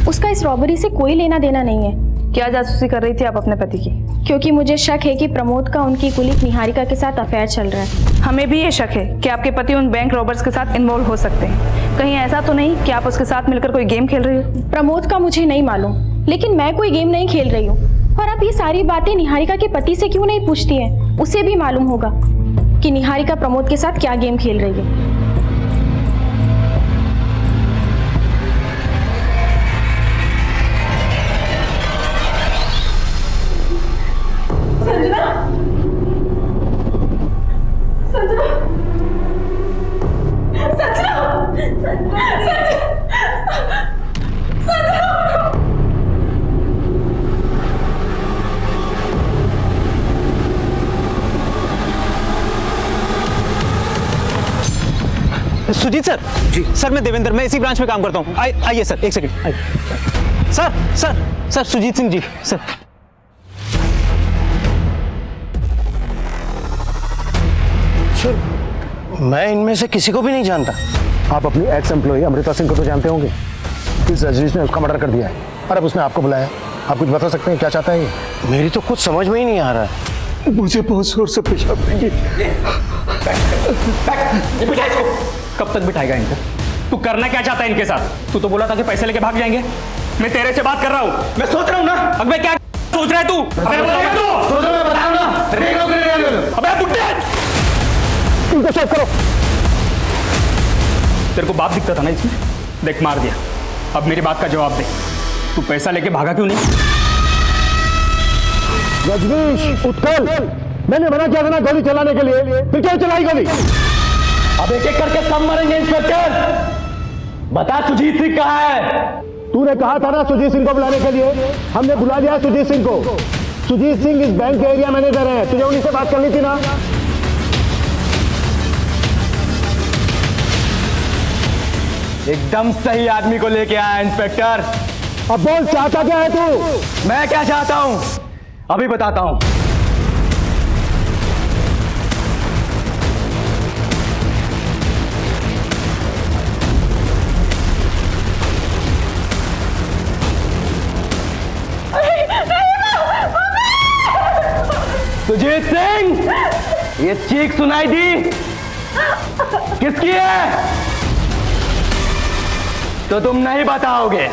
उसका इस रॉबरी से कोई लेना देना नहीं है। क्या जासूसी कर रही थी आप अपने पति की? क्योंकि मुझे शक है कि प्रमोद का उनकी कुलीग निहारिका के साथ अफेयर चल रहा है। हमें भी ये शक है कि आपके पति उन बैंक रॉबर्स के साथ इन्वॉल्व हो सकते हैं। कहीं ऐसा तो नहीं कि आप उसके साथ मिलकर कोई गेम खेल रही हो? प्रमोद का मुझे नहीं मालूम, लेकिन मैं कोई गेम नहीं खेल रही हूँ। और आप ये सारी बातें निहारिका के पति से क्यों नहीं पूछती हैं? उसे भी मालूम होगा कि निहारिका प्रमोद के साथ क्या गेम खेल रही है। सुजीत सर। जी सर, मैं देवेंद्र, मैं इसी ब्रांच में काम करता हूँ। आइए सर, एक सेकंड आइए। Sir Sujit Singh ji sir. मैं इनमें से किसी को भी नहीं जानता। आप अपनी एक्स एम्प्लॉई अमृता सिंह को तो जानते होंगे। इस रजनीश ने उसका मर्डर कर दिया है और अब उसने आपको बुलाया। आप कुछ बता सकते हैं क्या चाहता है ये? मेरी तो कुछ समझ में ही नहीं आ रहा है। मुझे बहुत जोर से पेशाब आएगी। बिठा इसको। कब तक बिठाएगा इनको? तू करना क्या चाहता है इनके साथ? तू तो बोला था कि पैसे लेके भाग जाएंगे। मैं तेरे से बात कर रहा हूँ। मैं सोच रहा हूँ ना। अब मैं क्या सोच रहा है तू? अबे बुड्ढे, इनको चेक करो। तेरे को बाप दिखता था ना इसमें? देख, मार दिया। अब मेरी बात का जवाब दे, तू पैसा लेके भागा क्यों नहीं? रजनीश, उत्कल, मैंने मना किया था ना गोली चलाने के लिए, फिर क्यों चलाई गोली? अब एक एक करके सब मरेंगे इंस्पेक्टर। बता सुजीत सिंह कहाँ है? तूने कहा था ना सुजीत सिंह को बुलाने के लिए। हमने बुला लिया सुजीत सिंह को। सुजीत सिंह इस बैंक के एरिया मैनेजर हैं। तुझे उन्हीं से बात करनी थी ना। एकदम सही आदमी को लेके आया इंस्पेक्टर। अब बोल, चाहता क्या है तू? मैं क्या चाहता हूं अभी बताता हूं। सुजीत सिंह, ये चीख सुनाई दी किसकी है? तो तुम नहीं बताओगे,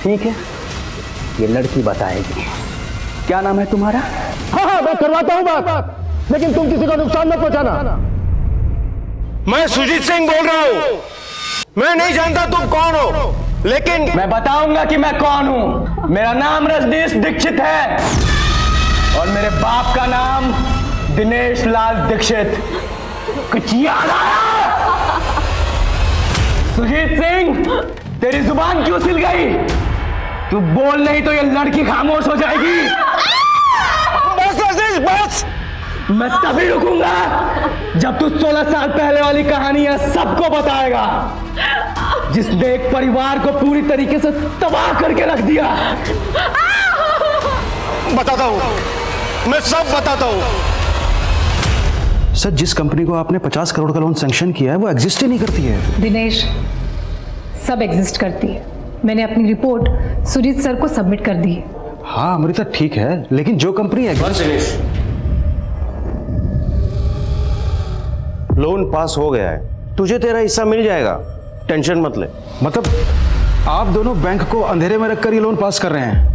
ठीक है? ये लड़की बताएगी। क्या नाम है तुम्हारा? हाँ, मैं करवाता हूं बात, लेकिन तुम किसी को नुकसान मत पहुंचाना। मैं सुजीत सिंह बोल रहा हूं। मैं नहीं जानता तुम कौन हो, लेकिन मैं बताऊंगा कि मैं कौन हूं। मेरा नाम रजनीश दीक्षित है और मेरे बाप का नाम दिनेश लाल दीक्षित। कुछ याद आया? सुजीत सिंह, तेरी जुबान क्यों सिल गई? तू बोल नहीं तो ये लड़की खामोश हो जाएगी। बस रजनीश, बस। मैं तभी रुकूंगा जब तू 16 साल पहले वाली कहानियां सबको बताएगा, जिसने एक परिवार को पूरी तरीके से तबाह करके रख दिया। बताता हूं, मैं सब बताता हूं। सर, जिस कंपनी को आपने 50 करोड़ का लोन सैंक्शन किया है वो एग्जिस्ट ही नहीं करती है। दिनेश, सब एग्जिस्ट करती है। मैंने अपनी रिपोर्ट सुजीत सर को सबमिट कर दी है। हाँ अमृता, ठीक है, लेकिन जो कंपनी एग्जिस्ट। लोन पास हो गया है, तुझे तेरा हिस्सा मिल जाएगा, टेंशन मत ले। मतलब आप दोनों बैंक को अंधेरे में रखकर ये लोन पास कर रहे हैं?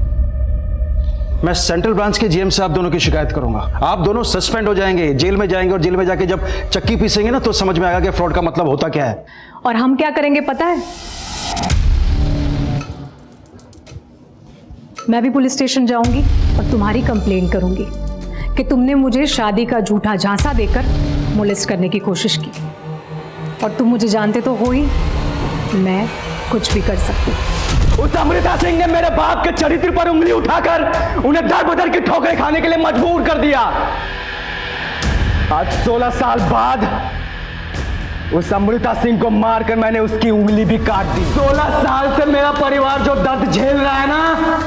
मैं सेंट्रल ब्रांच के जीएम से आप दोनों की शिकायत करूंगा। आप दोनों सस्पेंड हो जाएंगे, जेल में जाएंगे और जेल में जाके जब चक्की पीसेंगे ना तो समझ में आएगा कि फ्रॉड का मतलब होता क्या है। और हम क्या करेंगे पता है? मैं भी पुलिस स्टेशन जाऊंगी और तुम्हारी कंप्लेंट करूंगी कि तुमने मुझे शादी का झूठा झांसा देकर मोलेस्ट करने की कोशिश की, और तुम मुझे जानते तो हो ही, मैं कुछ भी कर सकती हूँ। उस अमृता सिंह ने मेरे बाप के चरित्र पर उंगली उठाकर उन्हें दर बदर की ठोकरें खाने के लिए मजबूर कर दिया। आज 16 साल बाद उस अमृता सिंह को मारकर मैंने उसकी उंगली भी काट दी। 16 साल से मेरा परिवार जो दर्द झेल रहा है ना,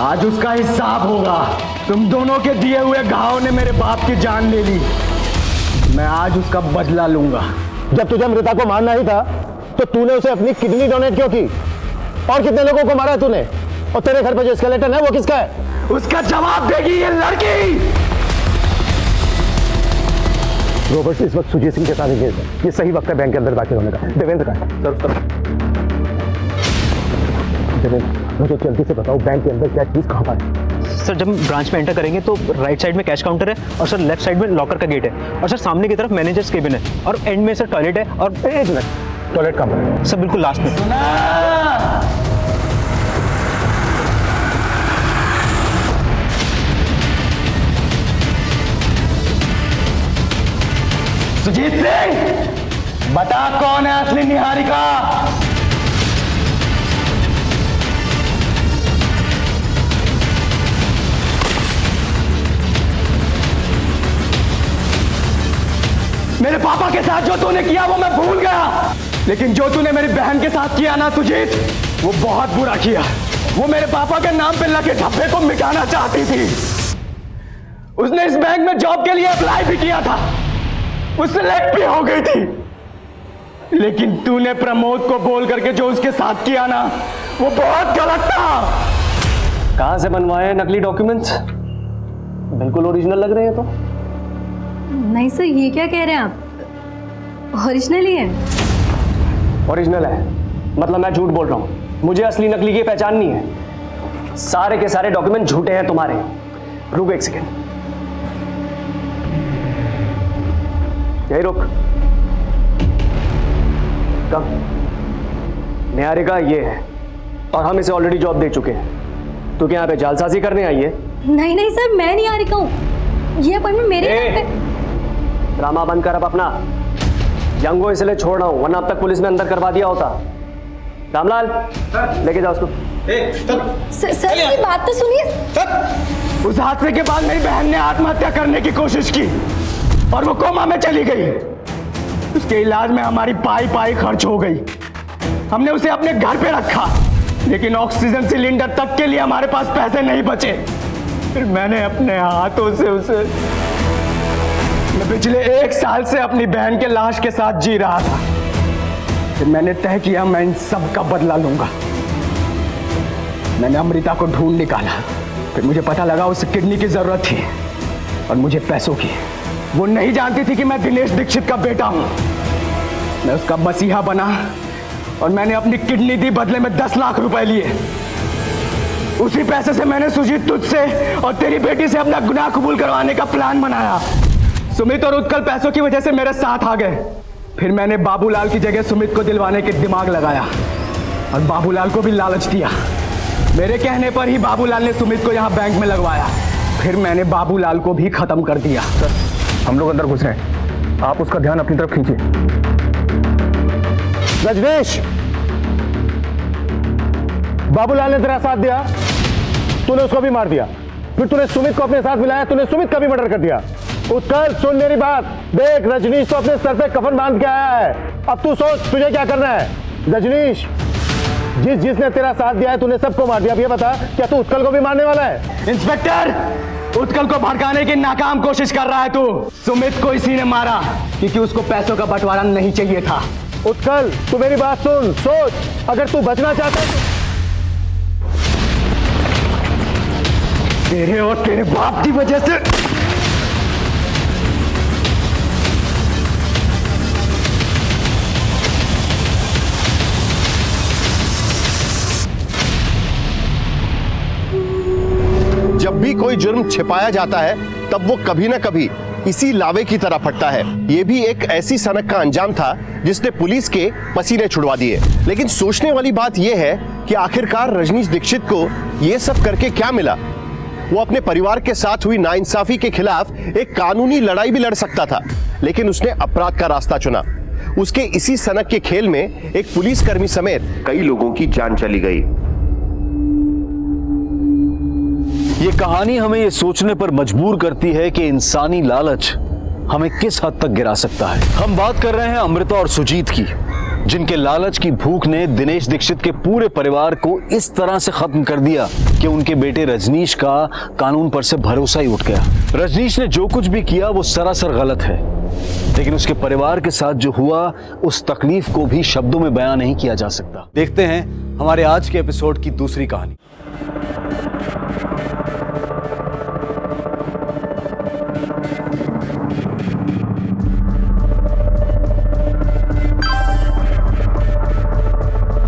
आज उसका हिसाब होगा। तुम दोनों के दिए हुए घाव ने मेरे बाप की जान ले ली, मैं आज उसका बदला लूंगा। जब तुझे अमृता को मारना ही था तो तूने उसे अपनी किडनी डोनेट क्यों की? और कितने लोगों को मारा तूने? और तेरे घर पे जो स्केलेटन है वो किसका है? उसका जवाब देगी ये लड़की। रॉबर्ट इस वक्त सुजीत सिंह के साथ इंगेज है। ये सही वक्त है बैंक के अंदर दाखिल होने का। देवेंद्र का सर देवेंद्र, मुझे जल्दी से बताओ बैंक के अंदर क्या चीज कहाँ पर है? सर जब हम ब्रांच में एंटर करेंगे तो राइट साइड में कैश काउंटर है, और सर लेफ्ट साइड में लॉकर का गेट है, और सर सामने की तरफ मैनेजर्स केबिन है, और एंड में सर टॉयलेट है। और एक मिनट, टॉयलेट कहाँ पर है? सर बिल्कुल लास्ट में। सुजीत सिंह, बता कौन है असली निहारिका? मेरे पापा के साथ जो तूने किया वो मैं भूल गया, लेकिन जो तूने मेरी बहन के साथ किया ना सुजीत, वो बहुत बुरा किया। वो मेरे पापा के नाम पे लगे धब्बे को मिटाना चाहती थी। उसने इस बैंक में जॉब के लिए अप्लाई भी किया था, वो सिलेक्ट भी हो गई थी, लेकिन तूने प्रमोद को बोल करके जो उसके साथ किया ना, वो बहुत गलत था। कहां से बनवाए नकली डॉक्यूमेंट्स? बिल्कुल ओरिजिनल लग रहे हैं। तो नहीं सर, ये क्या कह रहे हैं आप? ओरिजिनल ही है। ओरिजिनल है मतलब मैं झूठ बोल रहा हूं? मुझे असली नकली की पहचान नहीं है। सारे के सारे डॉक्यूमेंट झूठे हैं तुम्हारे। रुक एक सेकेंड, यही रुक। कब? निहारिका ये है, और हम इसे ऑलरेडी जॉब दे चुके हैं। तू क्या यहाँ पे जालसाजी करने आई है? नहीं नहीं सर, मैं नहीं आ रही हूँ, ये अपॉइंटमेंट मेरे नाम पे। ड्रामा बंद कर अब अपना। यंग को इसलिए छोड़ रहा हूं, वरना अब तक पुलिस में अंदर करवा दिया होता। रामलाल, लेके जाओ उसको। सर ये बात तो सुनिए। उस हादसे के बाद मेरी बहन ने आत्महत्या करने की कोशिश की और वो कोमा में चली गई। उसके इलाज में हमारी पाई खर्च हो गई। हमने उसे अपने घर पे रखा, लेकिन ऑक्सीजन सिलेंडर तक के लिए हमारे पास पैसे नहीं बचे। फिर मैंने अपने हाथों से उसे, मैं पिछले 1 साल से अपनी बहन के लाश के साथ जी रहा था। फिर मैंने तय किया मैं इन सब का बदला लूंगा। मैंने अमृता को ढूंढ निकाला, फिर मुझे पता लगा उसे किडनी की जरूरत थी और मुझे पैसों की। वो नहीं जानती थी कि मैं दिनेश दीक्षित का बेटा हूं। मैं उसका मसीहा बना और मैंने अपनी किडनी दी, बदले में 10 लाख रुपए लिए। उसी पैसे से मैंने सुजीत तुझसे और तेरी बेटी से अपना गुनाह कबूल करवाने का प्लान बनाया। सुमित और उत्कल पैसों की वजह से मेरे साथ आ गए। फिर मैंने बाबूलाल की जगह सुमित को दिलवाने के दिमाग लगाया और बाबूलाल को भी लालच दिया। मेरे कहने पर ही बाबूलाल ने सुमित को यहाँ बैंक में लगवाया। फिर मैंने बाबूलाल को भी खत्म कर दिया। सर, हम लोग अंदर घुस रहे हैं, आप उसका ध्यान अपनी तरफ खींचिए। रजनीश, बाबूलाल ने तेरा साथ दिया, तूने उसको भी मार दिया। फिर तूने सुमित को अपने साथ मिलाया, तूने सुमित का भी मर्डर कर दिया। उत्कल, सुन मेरी बात देख, रजनीश तो अपने सर पे कफन बांध के आया है। अब तू सोच तुझे क्या करना है। रजनीश, जिसने तेरा साथ दिया है तूने सबको मार दिया। अब ये बता, क्या तू उत्कल को भी मारने वाला है? इंस्पेक्टर, उत्कल को भड़काने की नाकाम कोशिश कर रहा है तू। सुमित को इसी ने मारा क्योंकि उसको पैसों का बंटवारा नहीं चाहिए था। उत्कल, तू मेरी बात सुन, सोच, अगर तू बचना चाहता है तेरे और तेरे बाप की वजह से जब भी कोई जुर्म छिपाया जाता है तब वो कभी ना कभी इसी लावे की तरह फटता है। ये भी एक ऐसी सनक का अंजाम था जिसने पुलिस के पसीने छुड़वा दिए। लेकिन सोचने वाली बात यह है कि आखिरकार रजनीश दीक्षित को ये सब करके क्या मिला। वो अपने परिवार के साथ हुई नाइंसाफी के खिलाफ एक कानूनी लड़ाई भी लड़ सकता था। लेकिन उसने अपराध का रास्ता चुना। उसके इसी सनक के खेल में एक पुलिसकर्मी समेत कई लोगों की जान चली गई। ये कहानी हमें ये सोचने पर मजबूर करती है कि इंसानी लालच हमें किस हद तक गिरा सकता है। हम बात कर रहे हैं अमृता और सुजीत की, जिनके लालच की भूख ने दिनेश दीक्षित के पूरे परिवार को इस तरह से खत्म कर दिया कि उनके बेटे रजनीश का कानून पर से भरोसा ही उठ गया। रजनीश ने जो कुछ भी किया वो सरासर गलत है, लेकिन उसके परिवार के साथ जो हुआ उस तकलीफ को भी शब्दों में बयां नहीं किया जा सकता। देखते हैं हमारे आज के एपिसोड की दूसरी कहानी।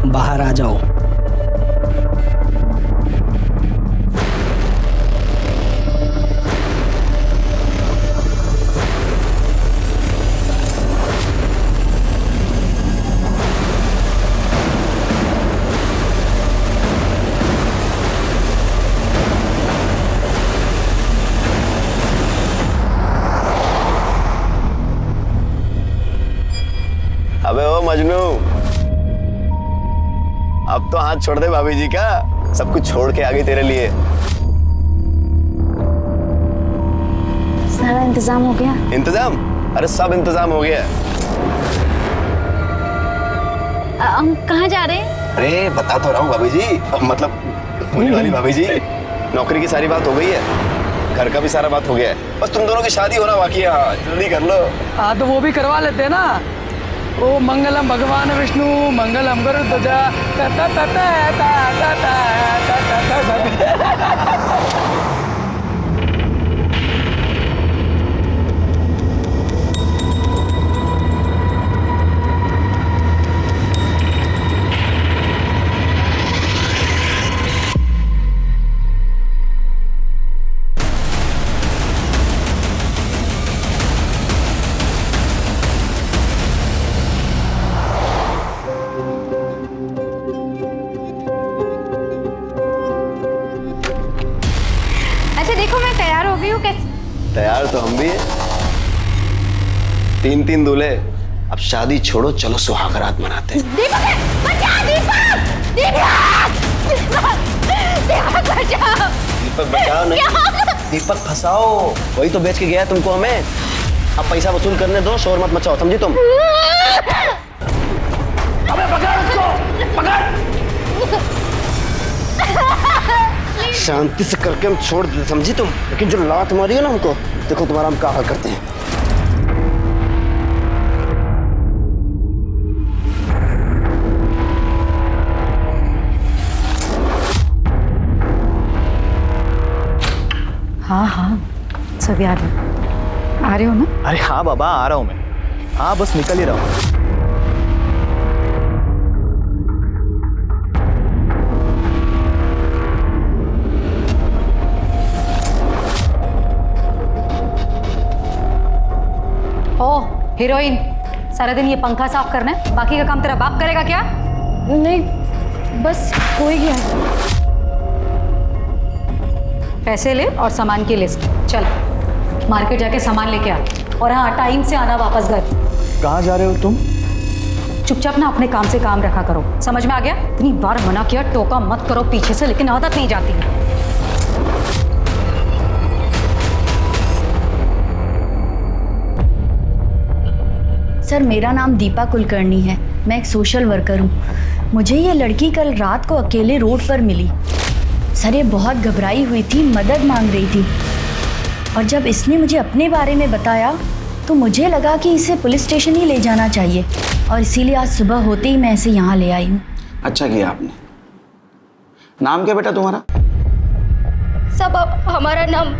बाहर आ जाओ। अबे ओ मजनू, अब तो हाथ छोड़ दे भाभी जी का, सब कुछ छोड़ के आ गई तेरे लिए। सारा इंतजाम हो गया? इंतजाम? अरे सब इंतजाम हो गया। हम कहाँ जा रहे हैं? अरे बता तो रहा हूँ भाभी जी, मतलब होने वाली भाभी जी, नौकरी की सारी बात हो गई है, घर का भी सारा बात हो गया है, बस तुम दोनों की शादी होना बाकी है। जल्दी कर लो। हाँ तो वो भी करवा लेते हैं ना। ओ मंगलम भगवान विष्णु मंगलम गरुड़ध्वजा। तैयार तो हम भी हैं। 3-3 दूल्हे। अब शादी छोड़ो, चलो सुहाग रात मनाते हैं। दीपक बचा! दीपक बचाओ! दीपक बचाओ नहीं, दीपक फंसाओ। वही तो बेच के गया तुमको हमें। अब पैसा वसूल करने दो, शोर मत मचाओ, समझी तुम? अबे पकड़ उसको, पकड़। शांति से करके हम छोड़ देते, समझी तुम? लेकिन जो लात मारी है ना हमको, देखो तुम्हारा हम क्या हाल करते हैं। हाँ हाँ सब याद है। आ रहे हो ना? अरे हाँ बाबा, आ रहा हूँ मैं। हाँ बस निकल ही रहा हूँ। हीरोइन, सारा दिन ये पंखा साफ करना है, बाकी का काम तेरा बाप करेगा क्या? नहीं, बस हो ही गया। पैसे ले और सामान की लिस्ट। चल मार्केट जाके सामान लेके आ, और हाँ टाइम से आना वापस घर। कहाँ जा रहे हो तुम? चुपचाप ना अपने काम से काम रखा करो, समझ में आ गया? इतनी बार मना किया, टोका मत करो पीछे से, लेकिन आदत नहीं जाती है। सर मेरा नाम दीपा कुलकर्णी है, मैं एक सोशल वर्कर हूँ। मुझे ये लड़की कल रात को अकेले रोड पर मिली। सर ये बहुत घबराई हुई थी, मदद मांग रही थी, और जब इसने मुझे अपने बारे में बताया तो मुझे लगा कि इसे पुलिस स्टेशन ही ले जाना चाहिए, और इसीलिए आज सुबह होते ही मैं इसे यहाँ ले आई हूँ। अच्छा किया आपने। नाम क्या बेटा तुम्हारा? सब हमारा नाम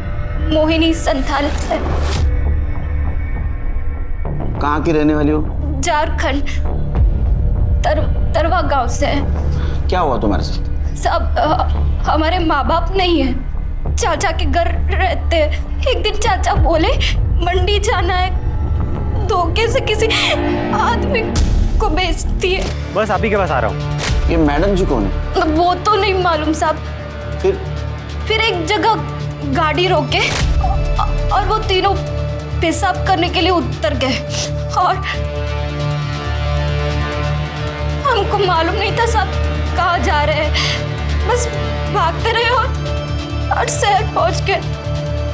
मोहिनी संथाल है। कहाँ की रहने वाली हो? झारखंड, तरवा गांव से है। क्या हुआ तुम्हारे साथ? सब हमारे माँ बाप नहीं है, चाचा के घर रहते हैं। एक दिन चाचा बोले मंडी जाना है, धोखे से किसी आदमी को बेचती है। बस आप ही के पास आ रहा हूँ। ये मैडम जी कौन है? वो तो नहीं मालूम साहब। फिर एक जगह गाड़ी रोके और वो तीनों पेशाब करने के लिए उतर गए और हमको मालूम नहीं था साहब कहाँ जा रहे हैं। बस भागते रहे और शहर पहुंच गए,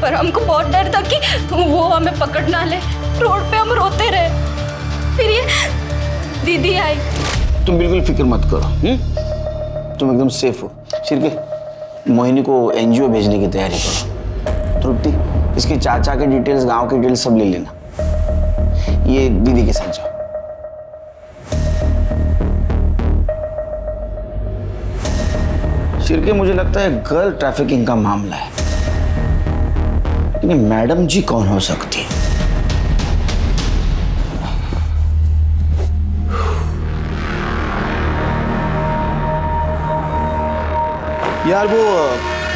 पर हमको बहुत डर था कि वो हमें पकड़ ना ले। रोड पे हम रोते रहे, फिर ये दीदी आई। तुम बिल्कुल फिक्र मत करो, तुम एकदम सेफ हो। शिरके, मोहिनी को एनजीओ भेजने की तैयारी करो। तृप्ति, इसके चाचा के डिटेल्स, गांव के डिटेल्स सब ले लेना। ये दीदी के साथ जाओ। शिरके, मुझे लगता है गर्ल ट्रैफिकिंग का मामला है, लेकिन मैडम जी कौन हो सकती है? यार वो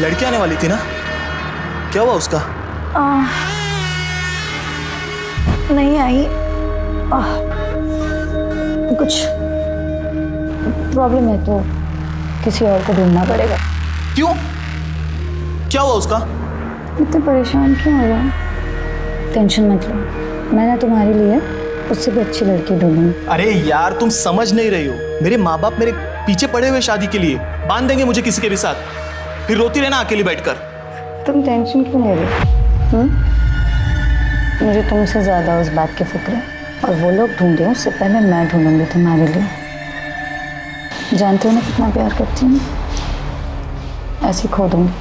लड़की आने वाली थी ना, क्या हुआ उसका? नहीं आई। कुछ प्रॉब्लम है तो किसी और को ढूंढना पड़ेगा। क्यों? क्या हुआ उसका? इतने परेशान क्यों हो रहे हैं? टेंशन मत लो, मैंने तुम्हारे लिए उससे भी अच्छी लड़की ढूंढूंगी। अरे यार तुम समझ नहीं रही हो, मेरे माँ बाप मेरे पीछे पड़े हुए शादी के लिए, बांध देंगे मुझे किसी के भी साथ, फिर रोती रहना अकेली बैठकर। तुम टेंशन क्यों ले रहे हो? मुझे तुमसे ज्यादा उस बात की फिक्र है, और वो लोग ढूंढे उससे पहले मैं ढूंढूंगी तुम्हारे लिए। जानते हो ना कितना प्यार करती हूँ, ऐसे खो दूंगी।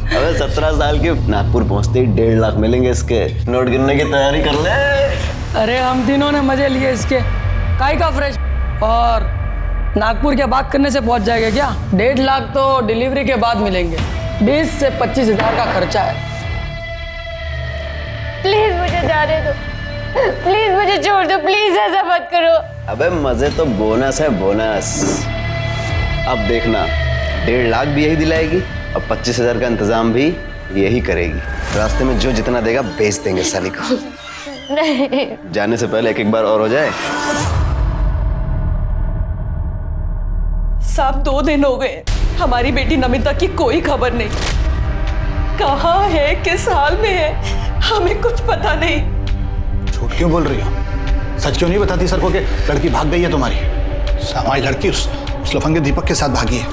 अबे 17 साल के नागपुर पहुंचते ही 1.5 लाख मिलेंगे इसके। नोट गिनने की तैयारी कर ले। अरे हम तीनों ने मजे लिए इसके, काई का फ्रेश। और नागपुर के बात करने से पहुंच जाएगा क्या? 1.5 लाख तो डिलीवरी के बाद मिलेंगे, 20 से 25 हजार का खर्चा है। प्लीज मुझे जाने दो, प्लीज मुझे छोड़ दो, प्लीज ऐसा मत करो। अबे मजे तो बोनस है, बोनस। अब देखना 1.5 लाख भी यही दिलाएगी और 25,000 का इंतजाम भी यही करेगी। रास्ते में जो जितना देगा बेच देंगे साली को। नहीं, जाने से पहले एक बार और हो जाए। साहब 2 दिन हो गए, हमारी बेटी नमिता की कोई खबर नहीं। कहाँ है, किस हाल में है, हमें कुछ पता नहीं। झूठ क्यों बोल रही हो? सच क्यों नहीं बताती सर को कि लड़की भाग गई है तुम्हारी? हमारी लड़की उस लफंगे दीपक के साथ भागी है।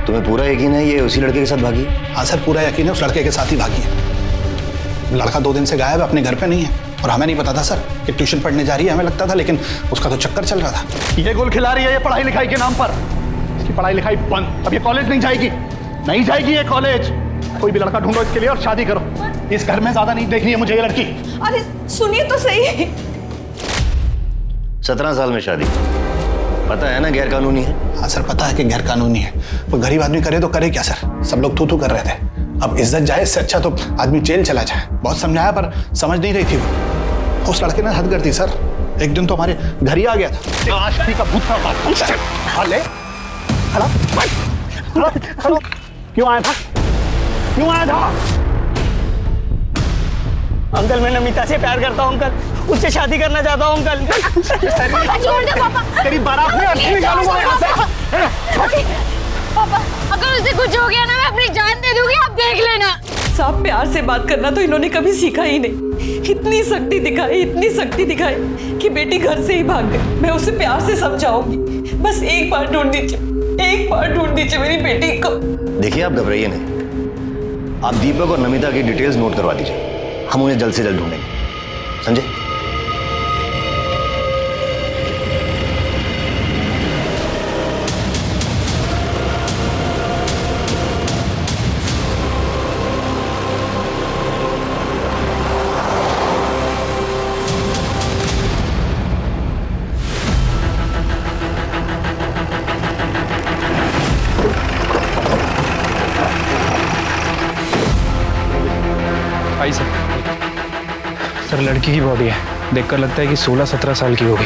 तुम्हें पूरा यकीन है ये उसी लड़के के साथ भागी? हाँ सर, पूरा यकीन है, उस लड़के के साथ ही भागी है। लड़का 2 दिन से गायब है, अपने घर पे नहीं है, और हमें नहीं पता था सर कि ट्यूशन पढ़ने जा रही है। हमें लगता था, लेकिन उसका तो चक्कर चल रहा था। ये गोल खिला रही है ये पढ़ाई लिखाई के नाम पर। इसकी पढ़ाई लिखाई बंद, अब ये कॉलेज नहीं जाएगी, नहीं जाएगी ये कॉलेज। कोई भी लड़का ढूंढो इसके लिए और शादी करो। इस घर में ज्यादा नहीं देखनी है मुझे ये लड़की। अरे सुनिए तो सही। 17 साल में शादी, पता है ना गैर कानूनी है। हाँ सर, पता है कि गैर कानूनी है, पर गरीब आदमी करे तो करे क्या सर? सब लोग थू कर रहे थे। अब इज्जत जाए, इससे अच्छा तो आदमी जेल चला जाए। बहुत समझाया पर समझ नहीं रही थी वो। उस लड़के ने हद कर दी सर, एक दिन तो हमारे घर ही आ गया था। आशिकी का भूत क्यों आया था? क्यों आया था? अंकल, मैं नमिता से प्यार करता हूँ अंकल, उससे शादी करना चाहता हूँ अंकल। छोड़ दो पापा। तेरी बारात में अर्थी निकालूंगा यहाँ से। पापा, अगर उसे कुछ हो गया ना, मैं अपनी जान दे दूंगी, आप देख लेना। साहब प्यार से बात करना तो इन्होंने कभी सीखा ही नहीं। इतनी सख्ती दिखाई, इतनी सख्ती दिखाई कि बेटी घर से ही भाग गई। मैं उसे प्यार से समझाऊंगी, बस एक बार ढूंढ दीजिए, एक बार ढूंढ दीजिए मेरी बेटी को। देखिए आप घबराइए नहीं, आप दीपक और नमिता की डिटेल्स नोट करवा दीजिए, हम उन्हें जल्द से जल्द ढूंढेंगे। समझे? आई सर, लड़की की बॉडी है, देखकर लगता है कि 16-17 साल की होगी।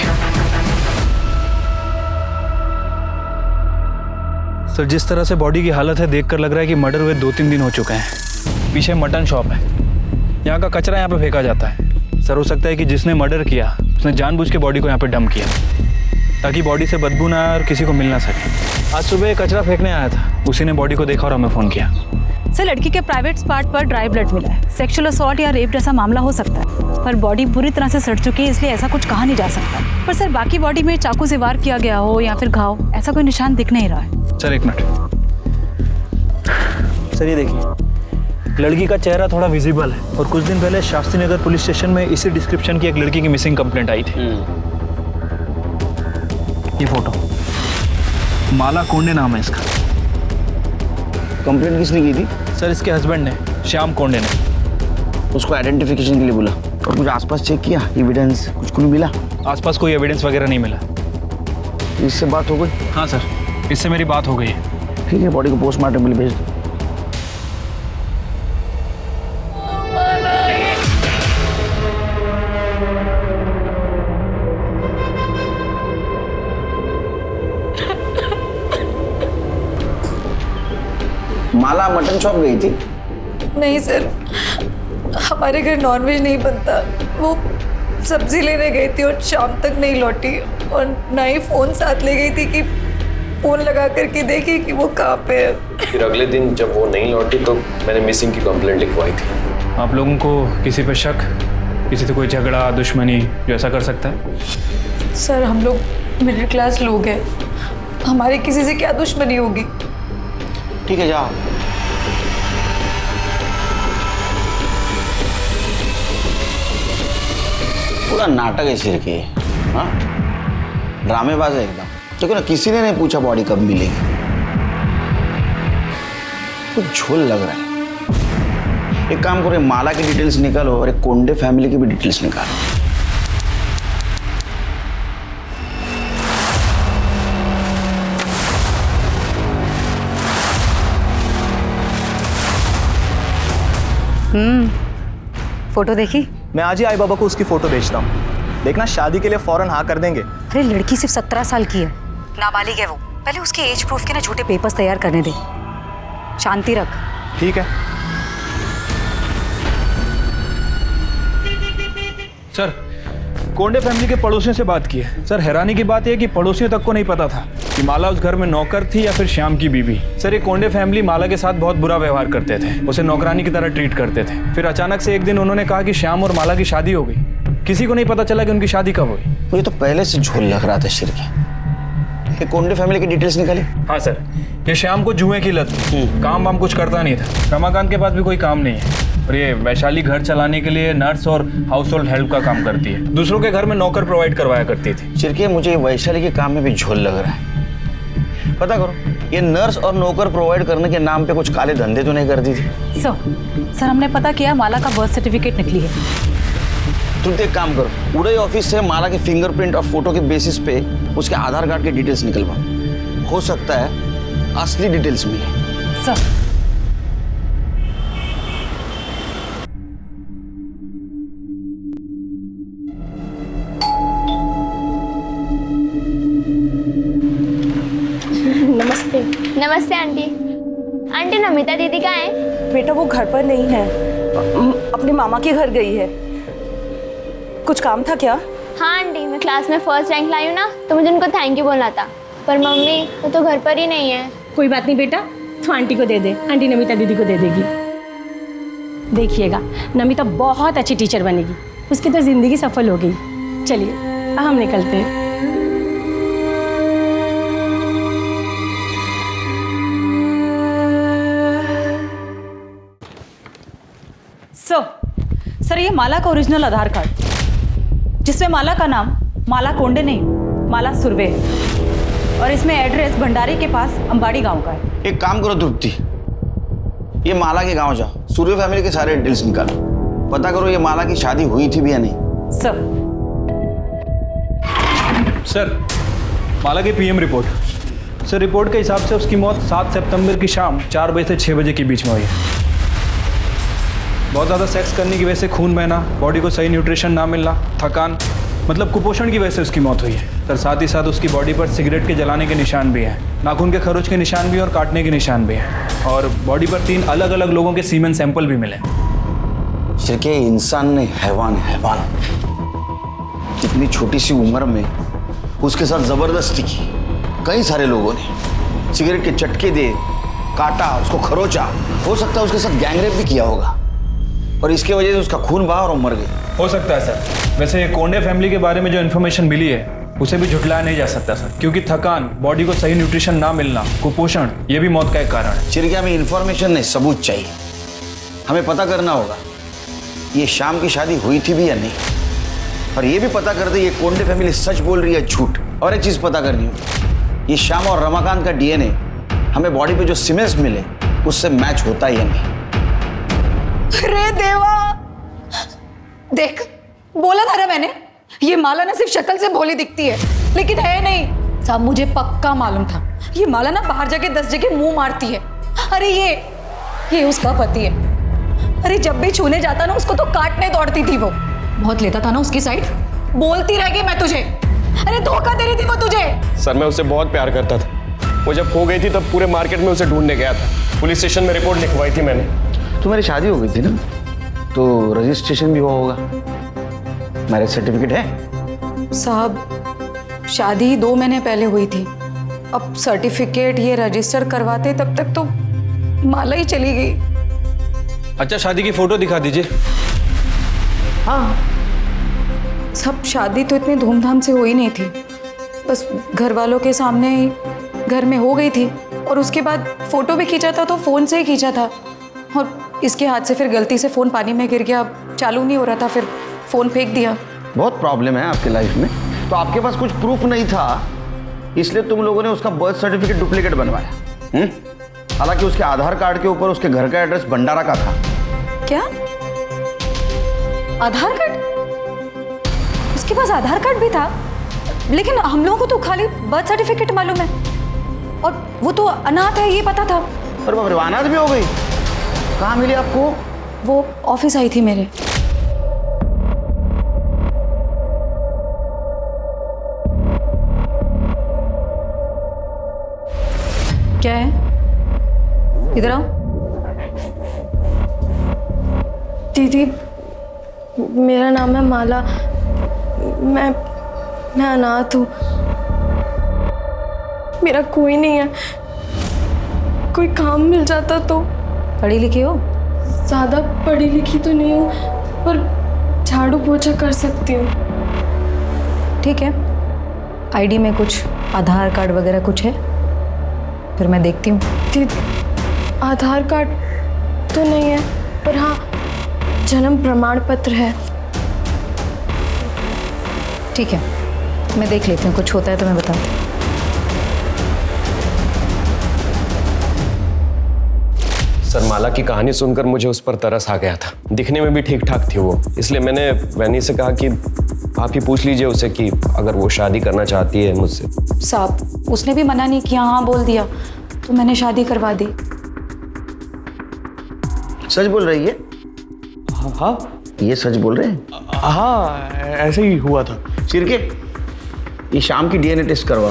सर, जिस तरह से बॉडी की हालत है देखकर लग रहा है कि मर्डर हुए 2-3 दिन हो चुके हैं। पीछे मटन शॉप है, यहाँ का कचरा यहाँ पे फेंका जाता है। सर, हो सकता है कि जिसने मर्डर किया उसने जानबूझ के बॉडी को यहाँ पे डंप किया। ताकि बॉडी से बदबू ना आए और किसी को मिल ना सके। आज सुबह कचरा फेंकने आया था, उसी ने बॉडी को देखा और हमें फ़ोन किया। सर, लड़की के प्राइवेट पार्ट पर ड्राई ब्लड मिला है। सेक्सुअल असॉल्ट या रेप जैसा मामला हो सकता है, पर बॉडी बुरी तरह से सड़ चुकी है, इसलिए ऐसा कुछ कहा नहीं जा सकता। पर सर, बाकी बॉडी में चाकू से वार किया गया हो या फिर घाव, ऐसा कोई निशान दिख नहीं रहा है। सर एक मिनट। सर ये देखिए, लड़की का चेहरा थोड़ा विजिबल है और कुछ दिन पहले शास्त्री नगर पुलिस स्टेशन में इसी डिस्क्रिप्शन की एक लड़की की मिसिंग कंप्लेंट आई थी। ये फोटो, माला कोंडे नाम है इसका। कंप्लेंट किसने की थी? सर इसके हस्बैंड ने, श्याम कोंडे ने। उसको आइडेंटिफिकेशन के लिए बोला और कुछ आसपास चेक किया, एविडेंस कुछ मिला? आसपास कोई एविडेंस वगैरह नहीं मिला। इससे बात हो गई? हाँ सर, इससे मेरी बात हो गई है। ठीक है, बॉडी को पोस्टमार्टम के लिए भेज दो। माला मटन शॉप गई थी? नहीं सर, हमारे घर नॉनवेज नहीं बनता। वो सब्जी लेने गई थी और शाम तक नहीं लौटी, और ना ही फ़ोन साथ ले गई थी कि फ़ोन लगा करके देखी कि वो कहाँ पे है। फिर अगले दिन जब वो नहीं लौटी तो मैंने मिसिंग की कंप्लेंट लिखवाई थी। आप लोगों को किसी पे शक, किसी से कोई झगड़ा, दुश्मनी जो ऐसा कर सकता है? सर, हम लोग मिडिल क्लास लोग हैं, हमारी किसी से क्या दुश्मनी होगी। ठीक है, जाओ। पूरा नाटक है सिर के, हाँ, ड्रामेबाज है एकदम। देखो ना, किसी ने नहीं पूछा बॉडी कब मिलेगी। कुछ झोल लग रहा है। एक काम करो, माला की डिटेल्स निकालो और एक कोंडे फैमिली की भी डिटेल्स निकालो। फोटो देखी? मैं आज ही आई बाबा को उसकी फोटो भेजता हूँ। देखना, शादी के लिए फौरन हाँ कर देंगे। अरे लड़की सिर्फ 17 साल की है, नाबालिग है वो। पहले उसके एज प्रूफ के ना झूठे पेपर्स तैयार करने दे। शांति रख। ठीक है सर, कोंडे फैमिली के पड़ोसियों से बात की है। सर, हैरानी की बात यह कि पड़ोसियों तक को नहीं पता था कि माला उस घर में नौकर थी या फिर श्याम की बीवी। सर, ये कोंडे फैमिली माला के साथ बहुत बुरा व्यवहार करते थे, उसे नौकरानी की तरह ट्रीट करते थे। फिर अचानक से एक दिन उन्होंने कहा कि श्याम और माला की शादी हो गई। किसी को नहीं पता चला कि उनकी शादी कब हुई। मुझे तो पहले से झोल लग रहा था शिर की। ये कोंडे फैमिली की डिटेल्स निकाली? हाँ सर, ये श्याम को जुए की लत थी, काम वाम कुछ करता नहीं था। रमाकांत के पास भी कोई काम नहीं है और ये वैशाली घर चलाने के लिए नर्स और हाउस होल्ड हेल्प का काम करती है। दूसरों के घर में नौकर प्रोवाइड करवाया करती थी। चिरके, मुझे वैशाली के काम में भी झोल लग रहा है। पता करो, ये नर्स और नौकर प्रोवाइड करने के नाम पे कुछ काले धंधे तो नहीं करती थी? सर, हमने पता किया, माला का बर्थ सर्टिफिकेट निकली है। तुम एक काम करो, उड़ई ऑफिस से माला के फिंगरप्रिंट और फोटो के बेसिस पे उसके आधार कार्ड के डिटेल्स निकलवाओ। हो सकता है असली डिटेल्स मिले। सर, नमस्ते। नमस्ते आंटी। आंटी, नमिता दीदी कहाँ है? बेटा, वो घर पर नहीं है, अपने मामा के घर गई है। कुछ काम था क्या? हाँ आंटी, मैं क्लास में फर्स्ट रैंक लाई हूँ ना, तो मुझे उनको थैंक यू बोलना था। पर मम्मी, वो तो घर पर ही नहीं है। कोई बात नहीं बेटा, तो आंटी को दे दे, आंटी नमिता दीदी को दे देगी। देखिएगा, नमिता बहुत अच्छी टीचर बनेगी, उसकी तो ज़िंदगी सफल हो गई। चलिए, अब हम निकलते हैं। सर, ये माला का ओरिजिनल आधार कार्ड, जिसमें माला का नाम माला कोंडे नहीं, माला सुरवे है, और इसमें एड्रेस भंडारी के पास अंबाड़ी गांव का है। एक काम करो तृप्ति, ये माला के गांव जाओ, सूर्य फैमिली के सारे डिटेल्स निकालो, पता करो ये माला की शादी हुई थी भी या नहीं। सर, माला की पीएम रिपोर्ट। सर, रिपोर्ट के हिसाब से उसकी मौत 7 सितंबर की शाम 4 बजे से 6 बजे के बीच में हुई है। बहुत ज़्यादा सेक्स करने की वजह से खून बहना, बॉडी को सही न्यूट्रिशन ना मिलना, थकान, मतलब कुपोषण की वजह से उसकी मौत हुई है। सर, साथ ही साथ उसकी बॉडी पर सिगरेट के जलाने के निशान भी हैं, नाखून के खरोच के निशान भी और काटने के निशान भी हैं, और बॉडी पर 3 अलग अलग लोगों के सीमेन सैंपल भी मिले। इंसान नहीं, हैवान। इतनी छोटी सी उम्र में उसके साथ जबरदस्ती की कई सारे लोगों ने, सिगरेट के चटके दे, काटा, उसको खरोचा, हो सकता है उसके साथ गैंगरेप भी किया होगा और इसके वजह से उसका खून बहा और वो मर गई। हो सकता है सर। वैसे कोंडे फैमिली के बारे में जो इन्फॉर्मेशन मिली है उसे भी झुटलाया नहीं जा सकता सर, क्योंकि थकान, बॉडी को सही न्यूट्रिशन ना मिलना, कुपोषण, ये भी मौत का एक कारण है। चिरकिया, हमें इन्फॉर्मेशन नहीं, सबूत चाहिए। हमें पता करना होगा ये शाम की शादी हुई थी भी या नहीं, और ये भी पता कर दे ये कोंडे फैमिली सच बोल रही है झूठ। और एक चीज पता करनी होगी, ये श्याम और रमाकांत का डीएनए हमें बॉडी पे जो सीमेंट्स मिले उससे मैच होता है या नहीं। अरे देवा, देख बोला था ना मैंने, ये माला ना सिर्फ शक्ल से भोली दिखती है लेकिन है नहीं। साहब मुझे पक्का मालूम था ये माला ना बाहर जाके 10 जगह मुंह मारती है। अरे ये उसका पति है। अरे जब भी छूने जाता ना उसको तो काटने दौड़ती थी वो। बहुत लेता था ना उसकी साइड, बोलती रह गई मैं तुझे। अरे धोखा दे रही थी वो तुझे। सर मैं उससे बहुत प्यार करता था। वो जब खो गई थी तब पूरे मार्केट में उसे ढूंढने गया था। पुलिस स्टेशन में रिपोर्ट लिखवाई थी मैंने। तुम्हारी शादी हो गई थी ना, तो रजिस्ट्रेशन भी हुआ होगा, मैरिज सर्टिफिकेट है? साहब शादी 2 महीने पहले हुई थी। अब सर्टिफिकेट ये रजिस्टर करवाते तब तक तो माला ही चली गई। अच्छा शादी की फोटो दिखा दीजिए। हाँ सब शादी तो इतनी धूमधाम से हुई नहीं थी, बस घर वालों के सामने ही घर में हो गई थी। और उसके बाद फोटो भी खींचा था तो फोन से ही खींचा था, और इसके हाथ से फिर गलती से फोन पानी में गिर गया, चालू नहीं हो रहा था, फिर फोन फेंक दिया। बहुत प्रॉब्लम है आपके लाइफ में, तो आपके पास कुछ प्रूफ नहीं था इसलिए तुम लोगों ने उसका बर्थ सर्टिफिकेट डुप्लीकेट बनवाया। हालांकि उसके आधार कार्ड के ऊपर उसके घर का एड्रेस भंडारा का था। क्या आधार कार्ड? उसके पास आधार कार्ड भी था, लेकिन हम लोगों को तो खाली बर्थ सर्टिफिकेट मालूम है, और वो तो अनाथ है ये पता था। पर बाप रे, अनाथ भी हो गई? कहाँ मिली आपको? वो ऑफिस आई थी मेरे। क्या है? इधर आओ। दीदी मेरा नाम है माला, मैं अनाथ हूँ, मेरा कोई नहीं है। कोई काम मिल जाता तो। पढ़ी लिखी हो? ज़्यादा पढ़ी लिखी तो नहीं हूँ, पर झाड़ू पोछा कर सकती हूँ। ठीक है, आईडी में कुछ आधार कार्ड वगैरह कुछ है? फिर मैं देखती हूँ। आधार कार्ड तो नहीं है, पर हाँ जन्म प्रमाण पत्र है। ठीक है, मैं देख लेती हूँ, कुछ होता है तो मैं बताती हूँ। सर माला की कहानी सुनकर मुझे उस पर तरस आ गया था। दिखने में भी ठीक ठाक थी वो, इसलिए मैंने वैनी से कहा कि आप ही पूछ लीजिए उसे कि अगर वो शादी करना चाहती है मुझसे। साहब उसने भी मना नहीं किया, हाँ बोल दिया, तो मैंने शादी करवा दी। सच बोल रही है? हाँ ये सच बोल रहे हैं? हाँ ऐसे ही हुआ था। चिरके, ये शाम की डीएनए टेस्ट करवा,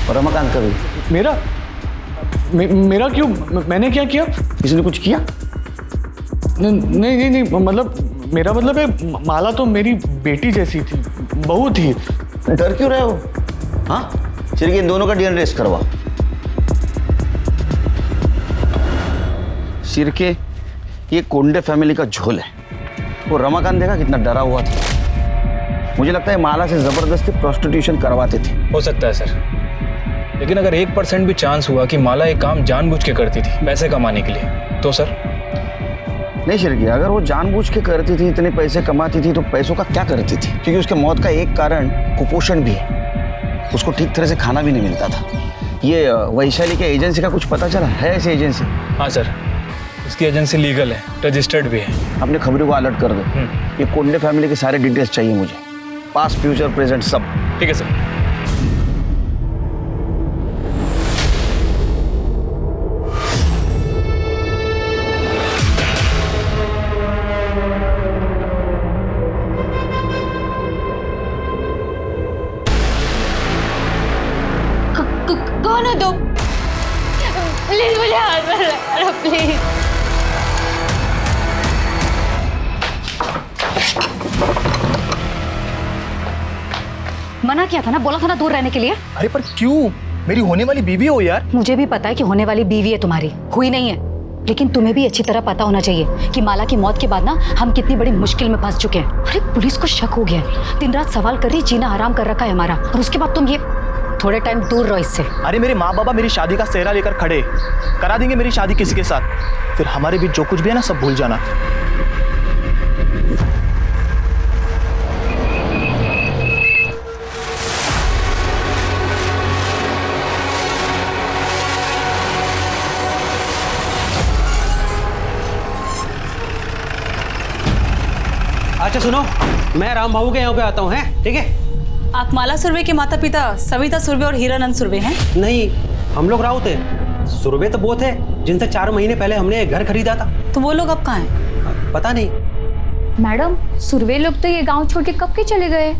और रमाकांत का भी। मेरा क्यों? मैंने क्या किया? इसने कुछ किया? नहीं, मतलब मेरा मतलब है माला तो मेरी बेटी जैसी थी, बहू थी। डर क्यों रहे हो? हाँ चिरके, इन दोनों का डीएनए टेस्ट करवा। चिरके, ये कोंडे फैमिली का झोल है। वो रमाकांत देखा कितना डरा हुआ था। मुझे लगता है माला से जबरदस्ती प्रोस्टिट्यूशन करवाते थे। हो सकता है सर, लेकिन अगर 1% भी चांस हुआ कि माला एक काम जानबूझ के करती थी पैसे कमाने के लिए, तो सर? नहीं शिरकी, अगर वो जानबूझ के करती थी, इतने पैसे कमाती थी, तो पैसों का क्या करती थी? क्योंकि उसके मौत का एक कारण कुपोषण भी है, उसको ठीक तरह से खाना भी नहीं मिलता था। ये वैशाली के एजेंसी का कुछ पता चला है? ऐसी एजेंसी? हाँ सर, उसकी एजेंसी लीगल है, रजिस्टर्ड भी है। अपने खबरों को अलर्ट कर दो। ये कोंडे फैमिली के सारे डिटेल्स चाहिए मुझे, पास्ट फ्यूचर प्रेजेंट सब। ठीक है सर। कौन हो तुम? प्लीज मुझे हाथ में लगा, प्लीज। मना किया था ना, बोला था ना दूर रहने के लिए। अरे पर क्यों? मेरी होने वाली बीवी हो यार। मुझे भी पता है कि होने वाली बीवी है तुम्हारी, हुई नहीं है, लेकिन तुम्हें भी अच्छी तरह पता होना चाहिए कि माला की मौत के बाद ना हम कितनी बड़ी मुश्किल में फंस चुके हैं। अरे पुलिस को शक हो गया है, दिन रात सवाल कर रही, जीना हराम कर रखा है हमारा, और उसके बाद तुम ये थोड़े टाइम दूर रहो इससे। अरे मेरे माँ बाबा मेरी शादी का सेहरा लेकर खड़े, करा देंगे मेरी शादी किसी के साथ, फिर हमारे बीच जो कुछ भी है ना सब भूल जाना। अच्छा सुनो, मैं राम बाबू के यहाँ पे आता हूँ, हैं? ठीक है? आप माला सुरवे के माता पिता सविता सुरवे और हीरानंद सुरवे हैं? नहीं, हम लोग राउत हैं। सुरवे तो वो थे जिनसे 4 महीने पहले हमने घर खरीदा था। तो वो लोग अब कहाँ हैं? पता नहीं। मैडम, सुरवे लोग तो ये गांव छोड़ के कब के चले गए?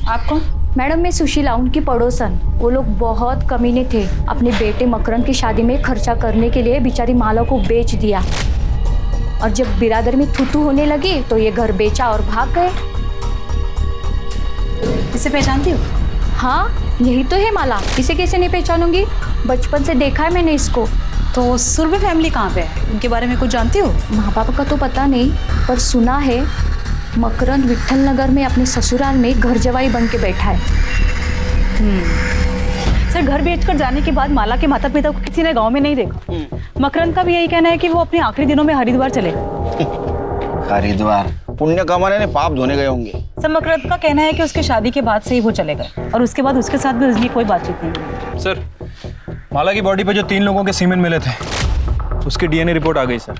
आप कौन? मैडम, मैं सुशीला, उनकी पड़ोसन। वो लोग बहुत कमीने थे, अपने बेटे मकरंद की शादी में खर्चा करने के लिए बेचारी माला को बेच दिया, और जब बिरादर में थूथू होने लगी तो ये घर बेचा और भाग गए। इसे पहचानती हो? हाँ, यही तो है माला, इसे कैसे नहीं पहचानूंगी, बचपन से देखा है मैंने इसको। तो सुरवे फैमिली कहाँ पे है, उनके बारे में कुछ जानती हो? माँ बाप का तो पता नहीं, पर सुना है मकरंद विट्ठल नगर में अपने ससुराल में घर जवाई बन के बैठा है। सर, घर बेचकर जाने के बाद माला के माता पिता को किसी ने गांव में नहीं देखा। मकरंद का भी यही कहना है कि वो अपने आखिरी दिनों में हरिद्वार चले गए। हरिद्वार पुण्य कमाने ने पाप धोने गए होंगे। सर, मकरंद का कहना है कि उसकी शादी के बाद से ही वो चले गए, और उसके बाद उसके साथ भी उसकी कोई बातचीत नहीं। सर, माला की बॉडी पे जो 3 लोगों के सीमेन मिले थे, उसकी डीएनए रिपोर्ट आ गई सर।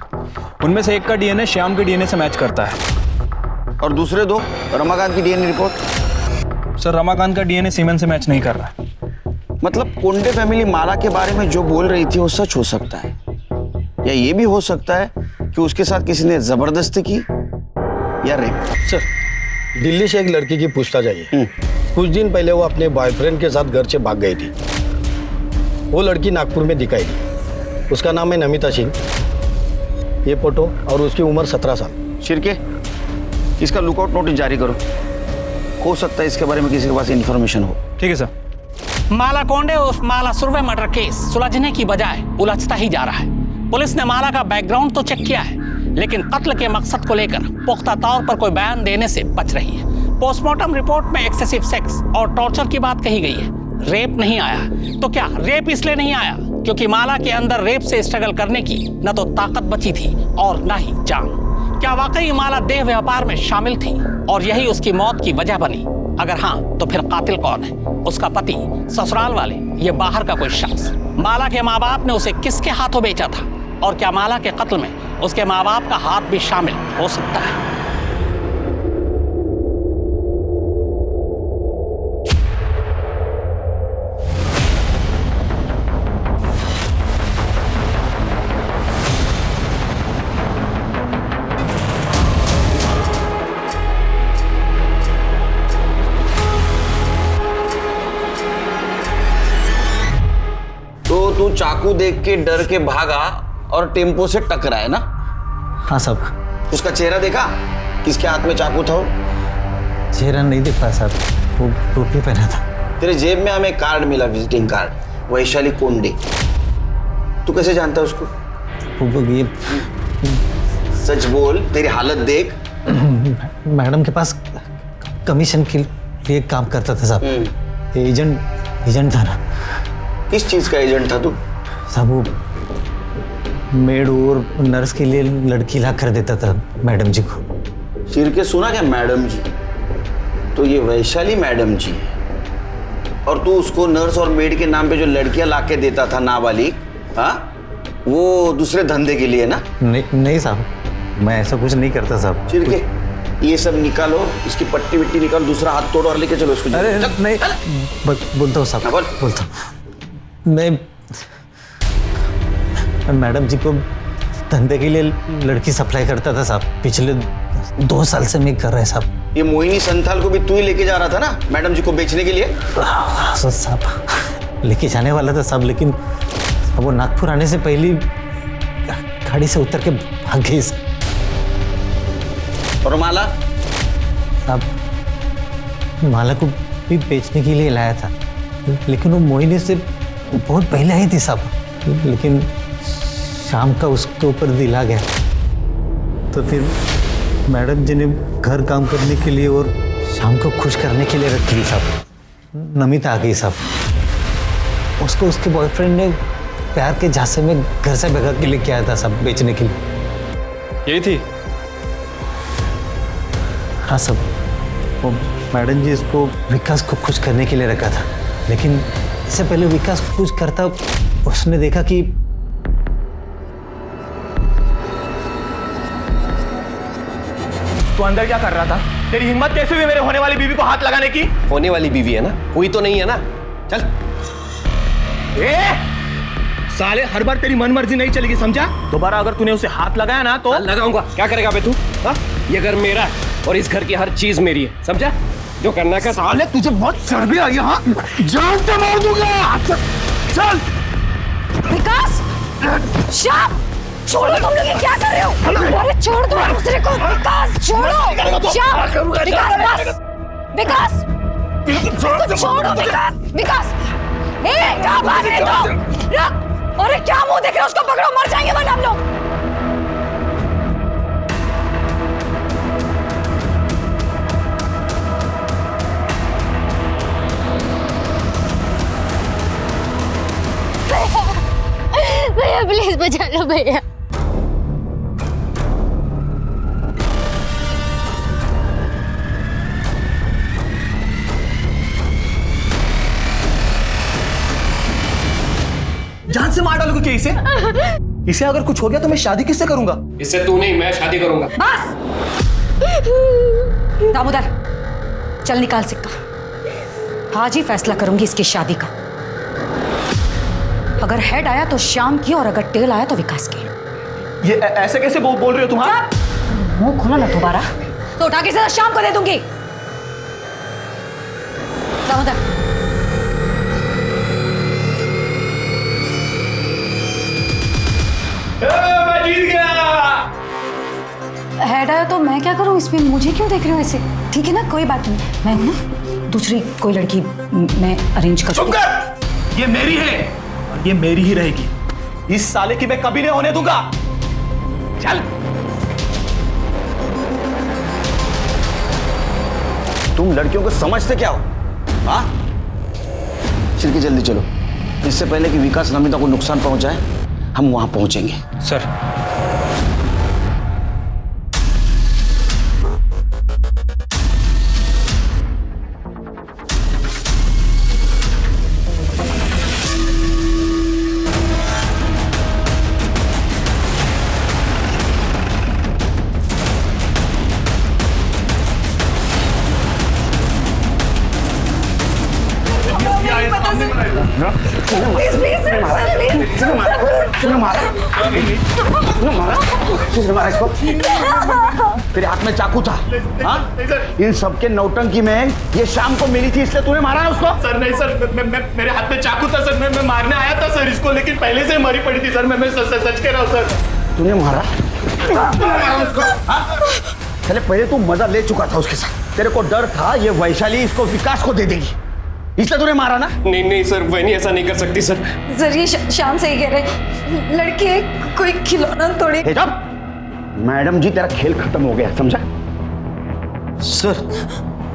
उनमें से एक का डीएनए श्याम के डीएनए से मैच करता है। और दूसरे 2 रमाकांत की डीएनए रिपोर्ट? सर, रमाकांत का डीएनए सीमेन से मैच नहीं कर रहा है। मतलब कोंडे फैमिली माला के बारे में जो बोल रही थी वो सच हो सकता है, या ये भी हो सकता है कि उसके साथ किसी ने जबरदस्ती की या रेप। सर, दिल्ली से एक लड़की की पूछताछ आई है। कुछ दिन पहले वो अपने बॉयफ्रेंड के साथ घर से भाग गई थी। वो लड़की नागपुर में दिखाई दी। उसका नाम है नमिता सिंह। ये फोटो और उसकी उम्र 17 साल। शिरके, इसका लुकआउट नोटिस जारी करो, हो सकता है इसके बारे में किसी के पास इंफॉर्मेशन हो। ठीक है सर। माला कोंडे उस माला सुरवे मर्डर केस सुलझने की बजाय उलझता ही जा रहा है। पुलिस ने माला का बैकग्राउंड तो चेक किया है, लेकिन कत्ल के मकसद को लेकर पुख्ता तौर पर कोई बयान देने से बच रही है। पोस्टमार्टम रिपोर्ट में एक्सेसिव सेक्स और टॉर्चर की बात कही गई है, रेप नहीं आया। तो क्या रेप इसलिए नहीं आया क्योंकि माला के अंदर रेप से स्ट्रगल करने की न तो ताकत बची थी और न ही जान? क्या वाकई माला देह व्यापार में शामिल थी और यही उसकी मौत की वजह बनी? अगर हाँ, तो फिर कातिल कौन है? उसका पति, ससुराल वाले, ये बाहर का कोई शख्स? माला के माँ बाप ने उसे किसके हाथों बेचा था? और क्या माला के कत्ल में उसके माँ बाप का हाथ भी शामिल हो सकता है? तो तू चाकू देख के डर के भागा और टेम्पो से टकराया ना? हाँ साहब। उसका चेहरा देखा? किसके हाथ में चाकू था? वो चेहरा नहीं दिख पाया साहब, वो टोपी पहना था। तेरे जेब में हमें कार्ड मिला, विजिटिंग कार्ड, वैशाली कोंडे। तू कैसे जानता है उसको? वो ये सच बोल, तेरी हालत देख। मैडम के पास कमीशन के लिए काम करता था साहब। एजेंट था ना। किस चीज का एजेंट था तू? साहब, वो मेड और नर्स के लिए लड़की ला कर देता था मैडम जी को। सिर के सुना क्या मैडम जी? तो ये वैशाली मैडम जी है, और तू उसको नर्स और मेड के नाम पे जो लड़कियां ला के देता था नाबालिग, हाँ, वो दूसरे धंधे के लिए ना? नहीं साहब, मैं ऐसा कुछ नहीं करता साहब। सिर के ये सब निकालो, इसकी पट्टी विट्टी निकालो, दूसरा हाथ तोड़ो और लेके चलो इसको। अरे नहीं, बोलता हूँ साहब, बोलता हूँ। मैं मैडम जी को धंधे के लिए लड़की सप्लाई करता था साहब। पिछले 2 साल से मैं कर रहा है साहब। ये मोहिनी संथाल को भी तू ही लेके जा रहा था ना मैडम जी को बेचने के लिए? साहब, लेके जाने वाला था साहब, लेकिन वो नागपुर आने से पहले गाड़ी से उतर के भाग गई साहब। और माला? साहब, माला को भी बेचने के लिए लाया था, लेकिन वो मोहिनी से बहुत पहले आई थी साहब। लेकिन शाम का उसके ऊपर दिल आ गया, तो फिर मैडम जी ने घर काम करने के लिए और शाम को खुश करने के लिए रख ली साहब। नमिता आ गई साहब। उसको उसके बॉयफ्रेंड ने प्यार के झांसे में घर से भगा के लेके आया था सब बेचने के लिए। यही थी? हाँ सब। वो मैडम जी इसको विकास को खुश करने के लिए रखा था, लेकिन इससे पहले विकास को कुछ करता उसने देखा कि तू अंदर क्या कर रहा था? तेरी हिम्मत कैसे हुई मेरे होने वाली बीवी को हाथ लगाने की? होने वाली बीवी है ना, हुई तो नहीं है ना। चल। साले हर बार तेरी मन मर्जी नहीं चलेगी, समझा? दोबारा अगर तूने उसे हाथ लगाया ना तो लगाऊंगा। क्या करेगा बे तू? ये घर मेरा है और इस घर की हर चीज मेरी है, समझा? जो करना का। साले तुझे बहुत चर्बी आई हाँ? जान से मार दूंगा। चल। विकास, श्याम, छोड़ो, तुम लोग ये क्या कर रहे हो? अरे छोड़ दो दूसरे को। विकास छोड़ो। श्याम, विकास बस। विकास, छोड़ो विकास। विकास, कहाँ भाग रहे हो? रुक। अरे क्या मुंह देख रहे हो? उसको पकड़ो, मर जाएंगे वरना हम लोग। भैया प्लीज बचा लो भैया। जान से मार डालोगे क्या इसे? इसे अगर कुछ हो गया तो मैं शादी किससे करूंगा? इससे तू नहीं, मैं शादी करूंगा। बस दामोदर, चल निकाल सिक्का। आज ही फैसला करूंगी इसकी शादी का। अगर हेड आया तो श्याम की और अगर टेल आया तो विकास की। ये ऐसे कैसे बोल रहे हो तुम? मुंह खोला ना दोबारा तो उठा के सीधा श्याम को दे दूंगी। दामोदर, मैं जीत गया। हेड आया तो मैं क्या करूं इसमें? मुझे क्यों देख रहे हो ऐसे? ठीक है ना, कोई बात नहीं। मैं हूं ना, दूसरी कोई लड़की मैं अरेंज कर। चुप कर। ये मेरी है और ये मेरी ही रहेगी। इस साले की मैं कभी नहीं होने दूंगा। चल। तुम लड़कियों को समझते क्या हो? हाँ? चिरकी जल्दी चलो, इससे पहले कि विकास नमिता को नुकसान पहुंचाए हम वहां पहुंचेंगे। सर। तेरे हाथ में चाकू था? हाँ? इन सबके नौटंकी में ये शाम को मिली थी इसलिए तूने मारा ना उसको? सर नहीं सर, मेरे हाथ में चाकू था सर। मैं मारने आया था सर इसको, लेकिन पहले से मरी पड़ी थी सर। मैं सच कह रहा हूँ सर। तूने मारा? उसको? हाँ? चले पहले तू मजा ले चुका था उसके साथ। तेरे को डर था ये वैशाली इसको विकास को दे देगी, इसलिए तूने मारा ना? नहीं सर, वही ऐसा नहीं कर सकती सर। सर ये श्याम सही कह रहे, लड़की है, कोई खिलौना थोड़ी। मैडम जी तेरा खेल खत्म हो गया, समझा? सर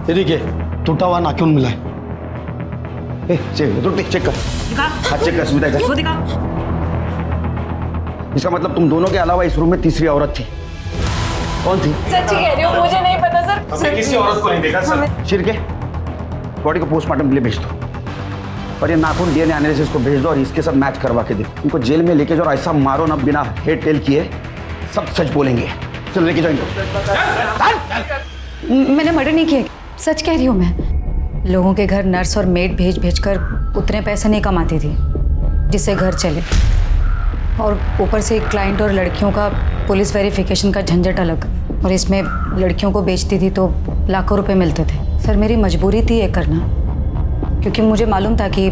तेरी के टूटा हुआ नाखून मिला है। चेक कर। हाँ चेक कर स्मिता। इसका मतलब तुम दोनों के अलावा इस रूम में तीसरी औरत थी। कौन थी? सच्ची कह रही हूँ, मुझे नहीं पता सर। हमने किसी औरत को नहीं देखा सर। शिरके, बॉडी को पोस्टमार्टम के लिए भेज दो और ये नाखून डीएनए एनालिसिस को भेज दो और इसके साथ मैच करवा के दो। इनको जेल में लेके जाओ और ऐसा मारो ना बिना हेड टेल किए, सब सच बोलेंगे। चलो लेके जाओ। मैंने मर्डर नहीं किया, सच कह रही हूँ मैं। लोगों के घर नर्स और मेड भेज भेज कर उतने पैसे नहीं कमाती थी जिससे घर चले, और ऊपर से क्लाइंट और लड़कियों का पुलिस वेरिफिकेशन का झंझट अलग, और इसमें लड़कियों को बेचती थी तो लाखों रुपए मिलते थे। सर मेरी मजबूरी थी ये करना, क्योंकि मुझे मालूम था कि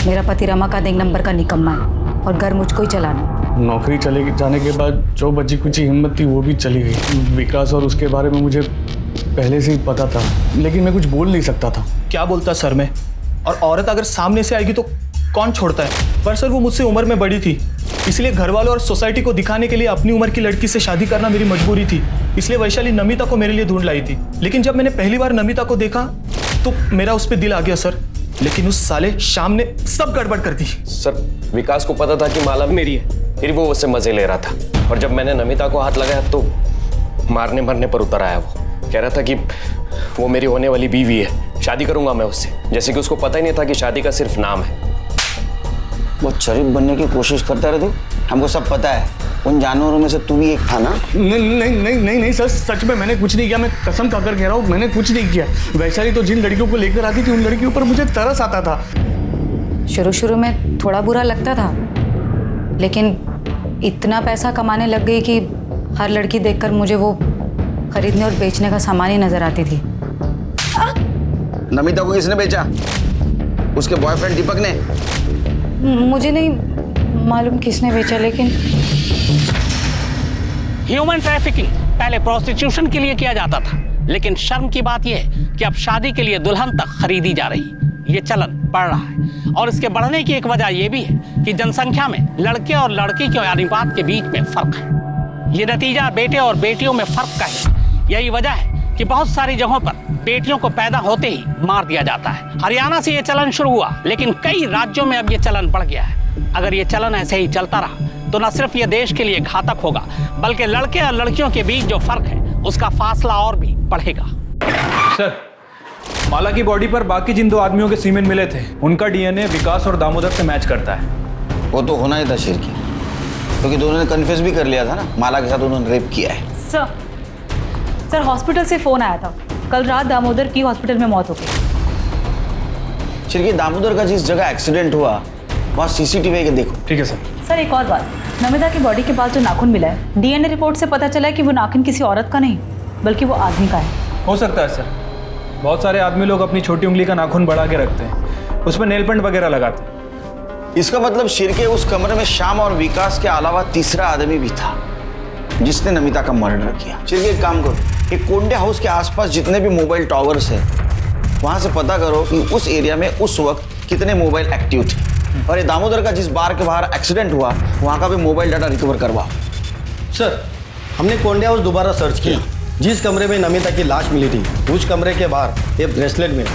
मेरा पति रमाकांत एक नंबर का निकम्मा है और घर मुझको ही चलाना। नौकरी चले जाने के बाद जो बची कुछ हिम्मत थी वो भी चली गई। विकास और उसके बारे में मुझे पहले से ही पता था, लेकिन मैं कुछ बोल नहीं सकता था। क्या बोलता सर मैं? और औरत अगर सामने से आएगी तो कौन छोड़ता है? पर सर वो मुझसे उम्र में बड़ी थी, इसलिए घर वालों और सोसाइटी को दिखाने के लिए अपनी उम्र की लड़की से शादी करना मेरी मजबूरी थी। इसलिए वैशाली नमिता को मेरे लिए ढूंढ लाई थी। लेकिन जब मैंने पहली बार नमिता को देखा तो मेरा उस पर दिल आ गया सर। लेकिन उस साले शाम ने सब गड़बड़ कर दी। सर विकास को पता था कि माला मेरी है, फिर वो उससे मजे ले रहा था। और जब मैंने नमिता को हाथ लगाया तो मारने मरने पर उतर आया। वो कह रहा था कि वो मेरी होने वाली बीवी है, शादी करूंगा मैं उससे। जैसे कि उसको पता ही नहीं था कि शादी का सिर्फ नाम है। बहुत शरीफ बनने की कोशिश करता रहे तू, हमको सब पता है। उन जानवरों में से तू भी एक था ना? नहीं सर, सच में मैंने कुछ नहीं किया। मैं कसम खाकर कह रहा हूँ, मैंने कुछ नहीं किया। वैशाली तो जिन लड़कियों को लेकर आती थी उन लड़कियों पर मुझे तरस आता था। शुरू में थोड़ा बुरा लगता था, लेकिन इतना पैसा कमाने लग गई कि हर लड़की देखकर मुझे वो खरीदने और बेचने का सामान ही नजर आती थी। नमिता को किसने बेचा? उसके बॉयफ्रेंड दीपक ने? मुझे नहीं मालूम किसने बेचा, लेकिन ह्यूमन ट्रैफिकिंग पहले प्रोस्टिट्यूशन के लिए किया जाता था, लेकिन शर्म की बात यह है कि अब शादी के लिए दुल्हन तक खरीदी जा रही। ये चलन बढ़ रहा है और इसके बढ़ने की एक वजह यह भी है कि जनसंख्या में लड़के और लड़की के अनुपात के बीच में फर्क है। ये नतीजा बेटे और बेटियों में फर्क का है। यही वजह है कि बहुत सारी जगहों पर बेटियों को पैदा होते ही मार दिया जाता है। हरियाणा से ये चलन शुरू हुआ, लेकिन कई राज्यों में अब ये चलन बढ़ गया है। अगर ये चलन ऐसे ही चलता रहा तो न सिर्फ ये देश के लिए घातक होगा, बल्कि लड़के और लड़कियों के बीच जो फर्क है उसका फासला और भी बढ़ेगा। सर, माला की बॉडी पर बाकी जिन 2 आदमियों के सीमेन मिले थे, उनका डीएनए विकास और दामोदर से मैच करता है। वो तो होना ही था शिरकी, क्योंकि दोनों ने कन्फेस भी कर लिया था ना, माला के साथ उन्होंने रेप किया है। सर हॉस्पिटल से फोन आया था, कल रात दामोदर की हॉस्पिटल में मौत हो गई। शिरकी, दामोदर का जिस जगह एक्सीडेंट हुआ वहाँ सीसीटीवी के देखो। ठीक है सर। सर एक और बात, नमिता की बॉडी के पास जो नाखून मिला है, डीएनए रिपोर्ट से पता चला है कि वो नाखून किसी औरत का नहीं बल्कि वो आदमी का है। हो सकता है सर, बहुत सारे आदमी लोग अपनी छोटी उंगली का नाखून बढ़ा के रखते हैं, उस पर नेल पेंट वगैरह लगाते हैं। इसका मतलब शिरके उस कमरे में श्याम और विकास के अलावा तीसरा आदमी भी था जिसने नमिता का मर्डर किया। शिरके एक काम करो, कि कोंडे हाउस के आसपास जितने भी मोबाइल टावर्स हैं वहां से पता करो कि उस एरिया में उस वक्त कितने मोबाइल एक्टिव थे, और ये दामोदर का जिस बार के बाहर एक्सीडेंट हुआ वहां का भी मोबाइल डाटा रिकवर करवाओ। सर हमने कोंडे हाउस दोबारा सर्च किया। जिस कमरे में नमिता की लाश मिली थी उस कमरे के बाहर एक ब्रेसलेट मिला।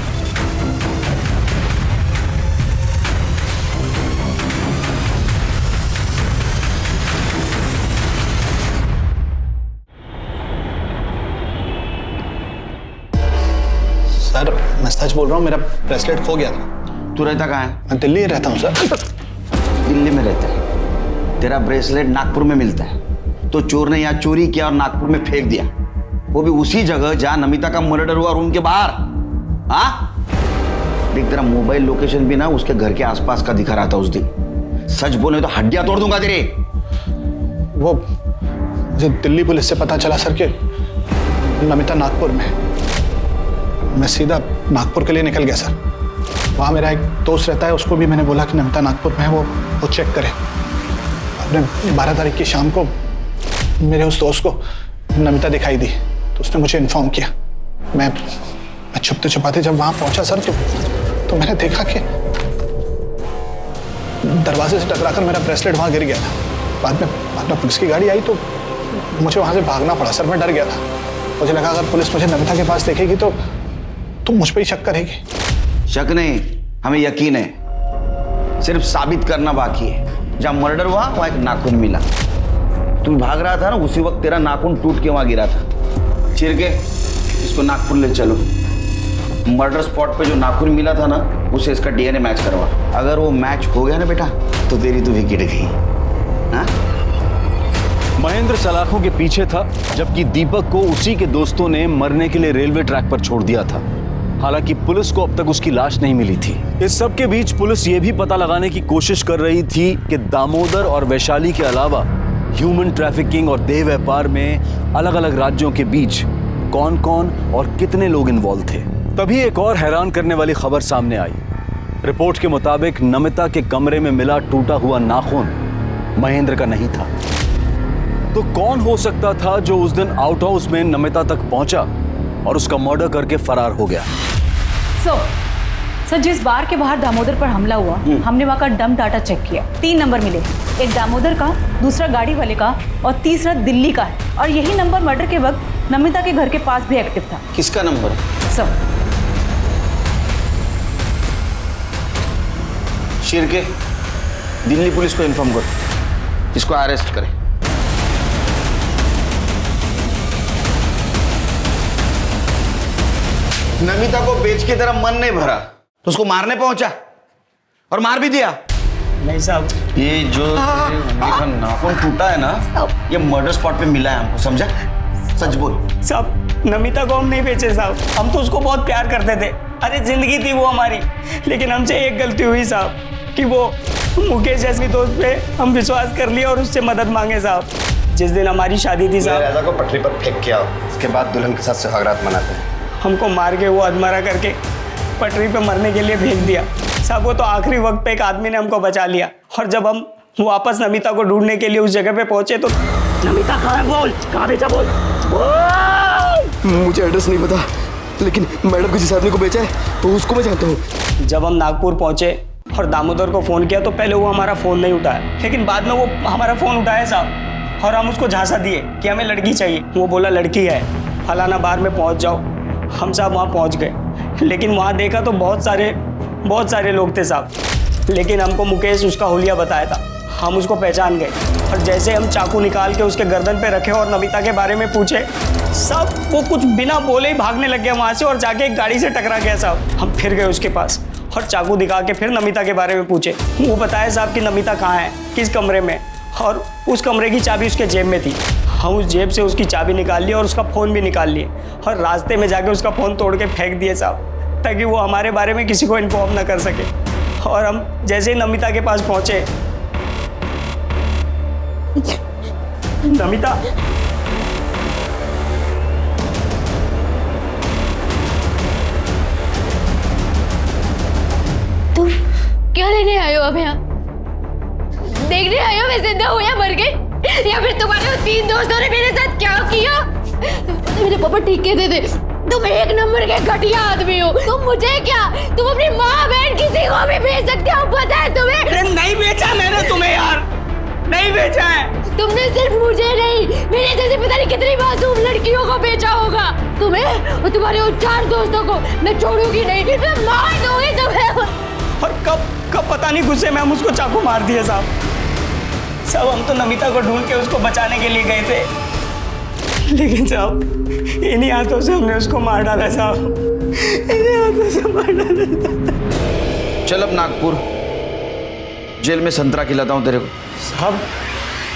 सर मैं सच बोल रहा हूँ, मेरा ब्रेसलेट खो गया था। तू रहता कहाँ है? मैं दिल्ली रहता हूँ सर। दिल्ली में रहता है? तेरा ब्रेसलेट नागपुर में मिलता है, तो चोर ने यहाँ चोरी किया और नागपुर में फेंक दिया, वो भी उसी जगह जहाँ नमिता का मर्डर हुआ, रूम के बाहर। हाँ देख, तेरा मोबाइल लोकेशन भी ना उसके घर के आसपास का दिखा रहा था उस दिन। सच बोले तो हड्डियां तोड़ दूंगा तेरे। वो मुझे दिल्ली पुलिस से पता चला सर कि नमिता नागपुर में। मैं सीधा नागपुर के लिए निकल गया सर। वहाँ मेरा एक दोस्त रहता है, उसको भी मैंने बोला कि नमिता नागपुर में है, वो चेक करे। अपने 12 तारीख की शाम को मेरे उस दोस्त को नमिता दिखाई दी तो उसने मुझे इन्फॉर्म किया। मैं छुपते छुपाते जब वहाँ पहुँचा सर तो मैंने देखा कि दरवाजे से टकराकर मेरा ब्रेसलेट वहाँ गिर गया था। बाद में पुलिस की गाड़ी आई तो मुझे वहाँ से भागना पड़ा सर। मैं डर गया था, मुझे लगा अगर पुलिस मुझे नमिता के पास देखेगी तो मुझ पर ही शक करेगी। शक नहीं, हमें यकीन है, सिर्फ साबित करना बाकी है। जब मर्डर हुआ वहां एक नाखून मिला, तू भाग रहा था ना, उसी वक्त तेरा नाखून टूट के वहां गिरा था। चिरके इसको नागपुर ले चलो, मर्डर स्पॉट पे जो नाखून मिला था ना उसे इसका डीएनए मैच करवा। अगर वो मैच हो गया ना बेटा तो तेरी तो विकेट गई। हाँ? महेंद्र सलाखों के पीछे था, जबकि दीपक को उसी के दोस्तों ने मरने के लिए रेलवे ट्रैक पर छोड़ दिया था। हालांकि पुलिस को अब तक उसकी लाश नहीं मिली थी। इस सब के बीच पुलिस ये भी पता लगाने की कोशिश कर रही थी कि दामोदर और वैशाली के अलावा ह्यूमन ट्रैफिकिंग और देह व्यापार में अलग अलग राज्यों के बीच कौन कौन और कितने लोग इन्वॉल्व थे। तभी एक और हैरान करने वाली खबर सामने आई। रिपोर्ट के मुताबिक नमिता के कमरे में मिला टूटा हुआ नाखून महेंद्र का नहीं था। तो कौन हो सकता था जो उस दिन आउट हाउस में नमिता तक पहुंचा और उसका मर्डर करके फरार हो गया। सर जिस बार के बाहर दामोदर पर हमला हुआ, हमने वहाँ का डंप डाटा चेक किया। 3 नंबर मिले, एक दामोदर का, दूसरा गाड़ी वाले का और तीसरा दिल्ली का है। और यही नंबर मर्डर के वक्त नमिता के घर के पास भी एक्टिव था। किसका number? Sir Shirke, Delhi police को इन्फॉर्म करो, इसको अरेस्ट करें। नमिता को बेच के तेरा मन नहीं भरा तो उसको मारने पहुंचा और मार भी दिया। नहीं साहब, ये जो उंगली का नाखून टूटा है ना, ये मर्डर स्पॉट पे मिला है हमको, समझा? सच बोल। साहब नमिता को हम नहीं बेचे साहब, हम तो उसको बहुत प्यार करते थे। अरे जिंदगी थी वो हमारी, लेकिन हमसे एक गलती हुई साहब कि वो मुकेश जैसे दोस्त पे हम विश्वास कर लिया और उससे मदद मांगे साहब। जिस दिन हमारी शादी थी साहब, राजा को पटरी पर फेंक के आओ, उसके बाद दुल्हन के साथ सुहागरात मनाते हैं। हमको मार के वो अधमरा करके पटरी पे मरने के लिए भेज दिया साहब। वो तो आखिरी वक्त पे एक आदमी ने हमको बचा लिया। और जब हम वापस नमिता को ढूंढने के लिए उस जगह पे पहुंचे तो नमिता कहाँ है? बोल, कहाँ बेचा? बोल। मुझे एड्रेस नहीं पता, लेकिन मैडम को जिस आदमी को बेचा है तो उसको मैं जानता हूँ। जब हम नागपुर पहुंचे और दामोदर को फ़ोन किया तो पहले वो हमारा फ़ोन नहीं उठाया, लेकिन बाद में वो हमारा फ़ोन उठाया साहब। और हम उसको झांसा दिए कि हमें लड़की चाहिए। वो बोला लड़की है, फलाना बार में पहुंच जाओ। हम साहब वहाँ पहुँच गए, लेकिन वहाँ देखा तो बहुत सारे लोग थे साहब। लेकिन हमको मुकेश उसका हुलिया बताया था, हम उसको पहचान गए। और जैसे हम चाकू निकाल के उसके गर्दन पे रखे और नमिता के बारे में पूछे, सब वो कुछ बिना बोले ही भागने लग गया वहाँ से और जाके एक गाड़ी से टकरा गया साहब। हम फिर गए उसके पास और चाकू दिखा के फिर नमिता के बारे में पूछे। वो बताया साहब कि नमिता कहाँ है, किस कमरे में, और उस कमरे की चाबी उसके जेब में थी। हम उस जेब से उसकी चाबी निकाल ली और उसका फ़ोन भी निकाल लिए और रास्ते में जाके उसका फ़ोन तोड़ के फेंक दिए साहब, ताकि वो हमारे बारे में किसी को इन्फॉर्म ना कर सके। और हम जैसे ही नमिता के पास पहुँचे, नमिता तुम क्या लेने आए हो अब यहाँ? देखने आए हो मैं जिंदा हूँ या मर गई? या फिर तुम्हारे 3 दोस्तों ने मेरे साथ क्या किया? मेरे पापा ठीक कहते थे, तुम 1 नंबर के घटिया आदमी हो। तुम मुझे क्या, तुम अपनी माँ बहन किसी को भी भेज सकते हो, पता है तुम्हें? अरे नहीं बेचा मैंने तुम्हें यार, नहीं बेचा है। तुमने सिर्फ मुझे नहीं, मेरे जैसे पता नहीं कितनी मासूम लड़कियों को बेचा होगा। तुम्हें और तुम्हारे उन 4 दोस्तों को मैं छोड़ूंगी नहीं, मैं मार दूंगी तुम्हें। और कब पता नहीं गुस्से में हम उसको चाकू मार दिए साहब। हम तो नमिता को ढूंढ के उसको बचाने के लिए गए थे, लेकिन साहब इन्हीं हाथों से हमने उसको मार डाला साहब, इन्हीं हाथों से मार डाला। चल अब नागपुर जेल में संतरा खिलाता हूँ तेरे को। साहब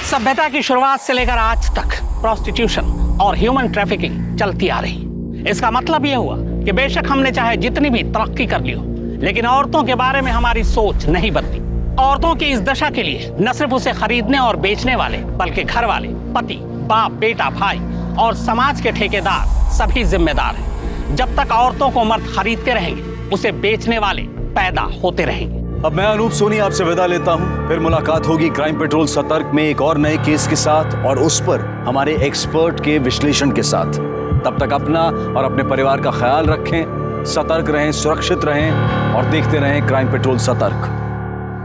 सभ्यता की शुरुआत से लेकर आज तक प्रोस्टिट्यूशन और ह्यूमन ट्रैफिकिंग चलती आ रही। इसका मतलब यह हुआ कि बेशक हमने चाहे जितनी भी तरक्की कर ली हो, लेकिन औरतों के बारे में हमारी सोच नहीं बदली। औरतों की इस दशा के लिए न सिर्फ उसे खरीदने और बेचने वाले, बल्कि घर वाले, पति, बाप, बेटा, भाई और समाज के ठेकेदार सभी जिम्मेदार हैं। जब तक औरतों को मर्द खरीदते रहेंगे, उसे बेचने वाले पैदा होते रहेंगे। अब मैं अनूप सोनी आपसे विदा लेता हूं। फिर मुलाकात होगी क्राइम पेट्रोल सतर्क में एक और नए केस के साथ और उस पर हमारे एक्सपर्ट के विश्लेषण के साथ। तब तक अपना और अपने परिवार का ख्याल रखें, सतर्क रहें, सुरक्षित रहें और देखते रहें क्राइम पेट्रोल सतर्क।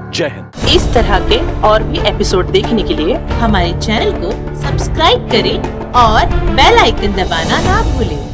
जय हिंद। इस तरह के और भी एपिसोड देखने के लिए हमारे चैनल को सब्सक्राइब करें और बेल आइकन दबाना ना भूलें।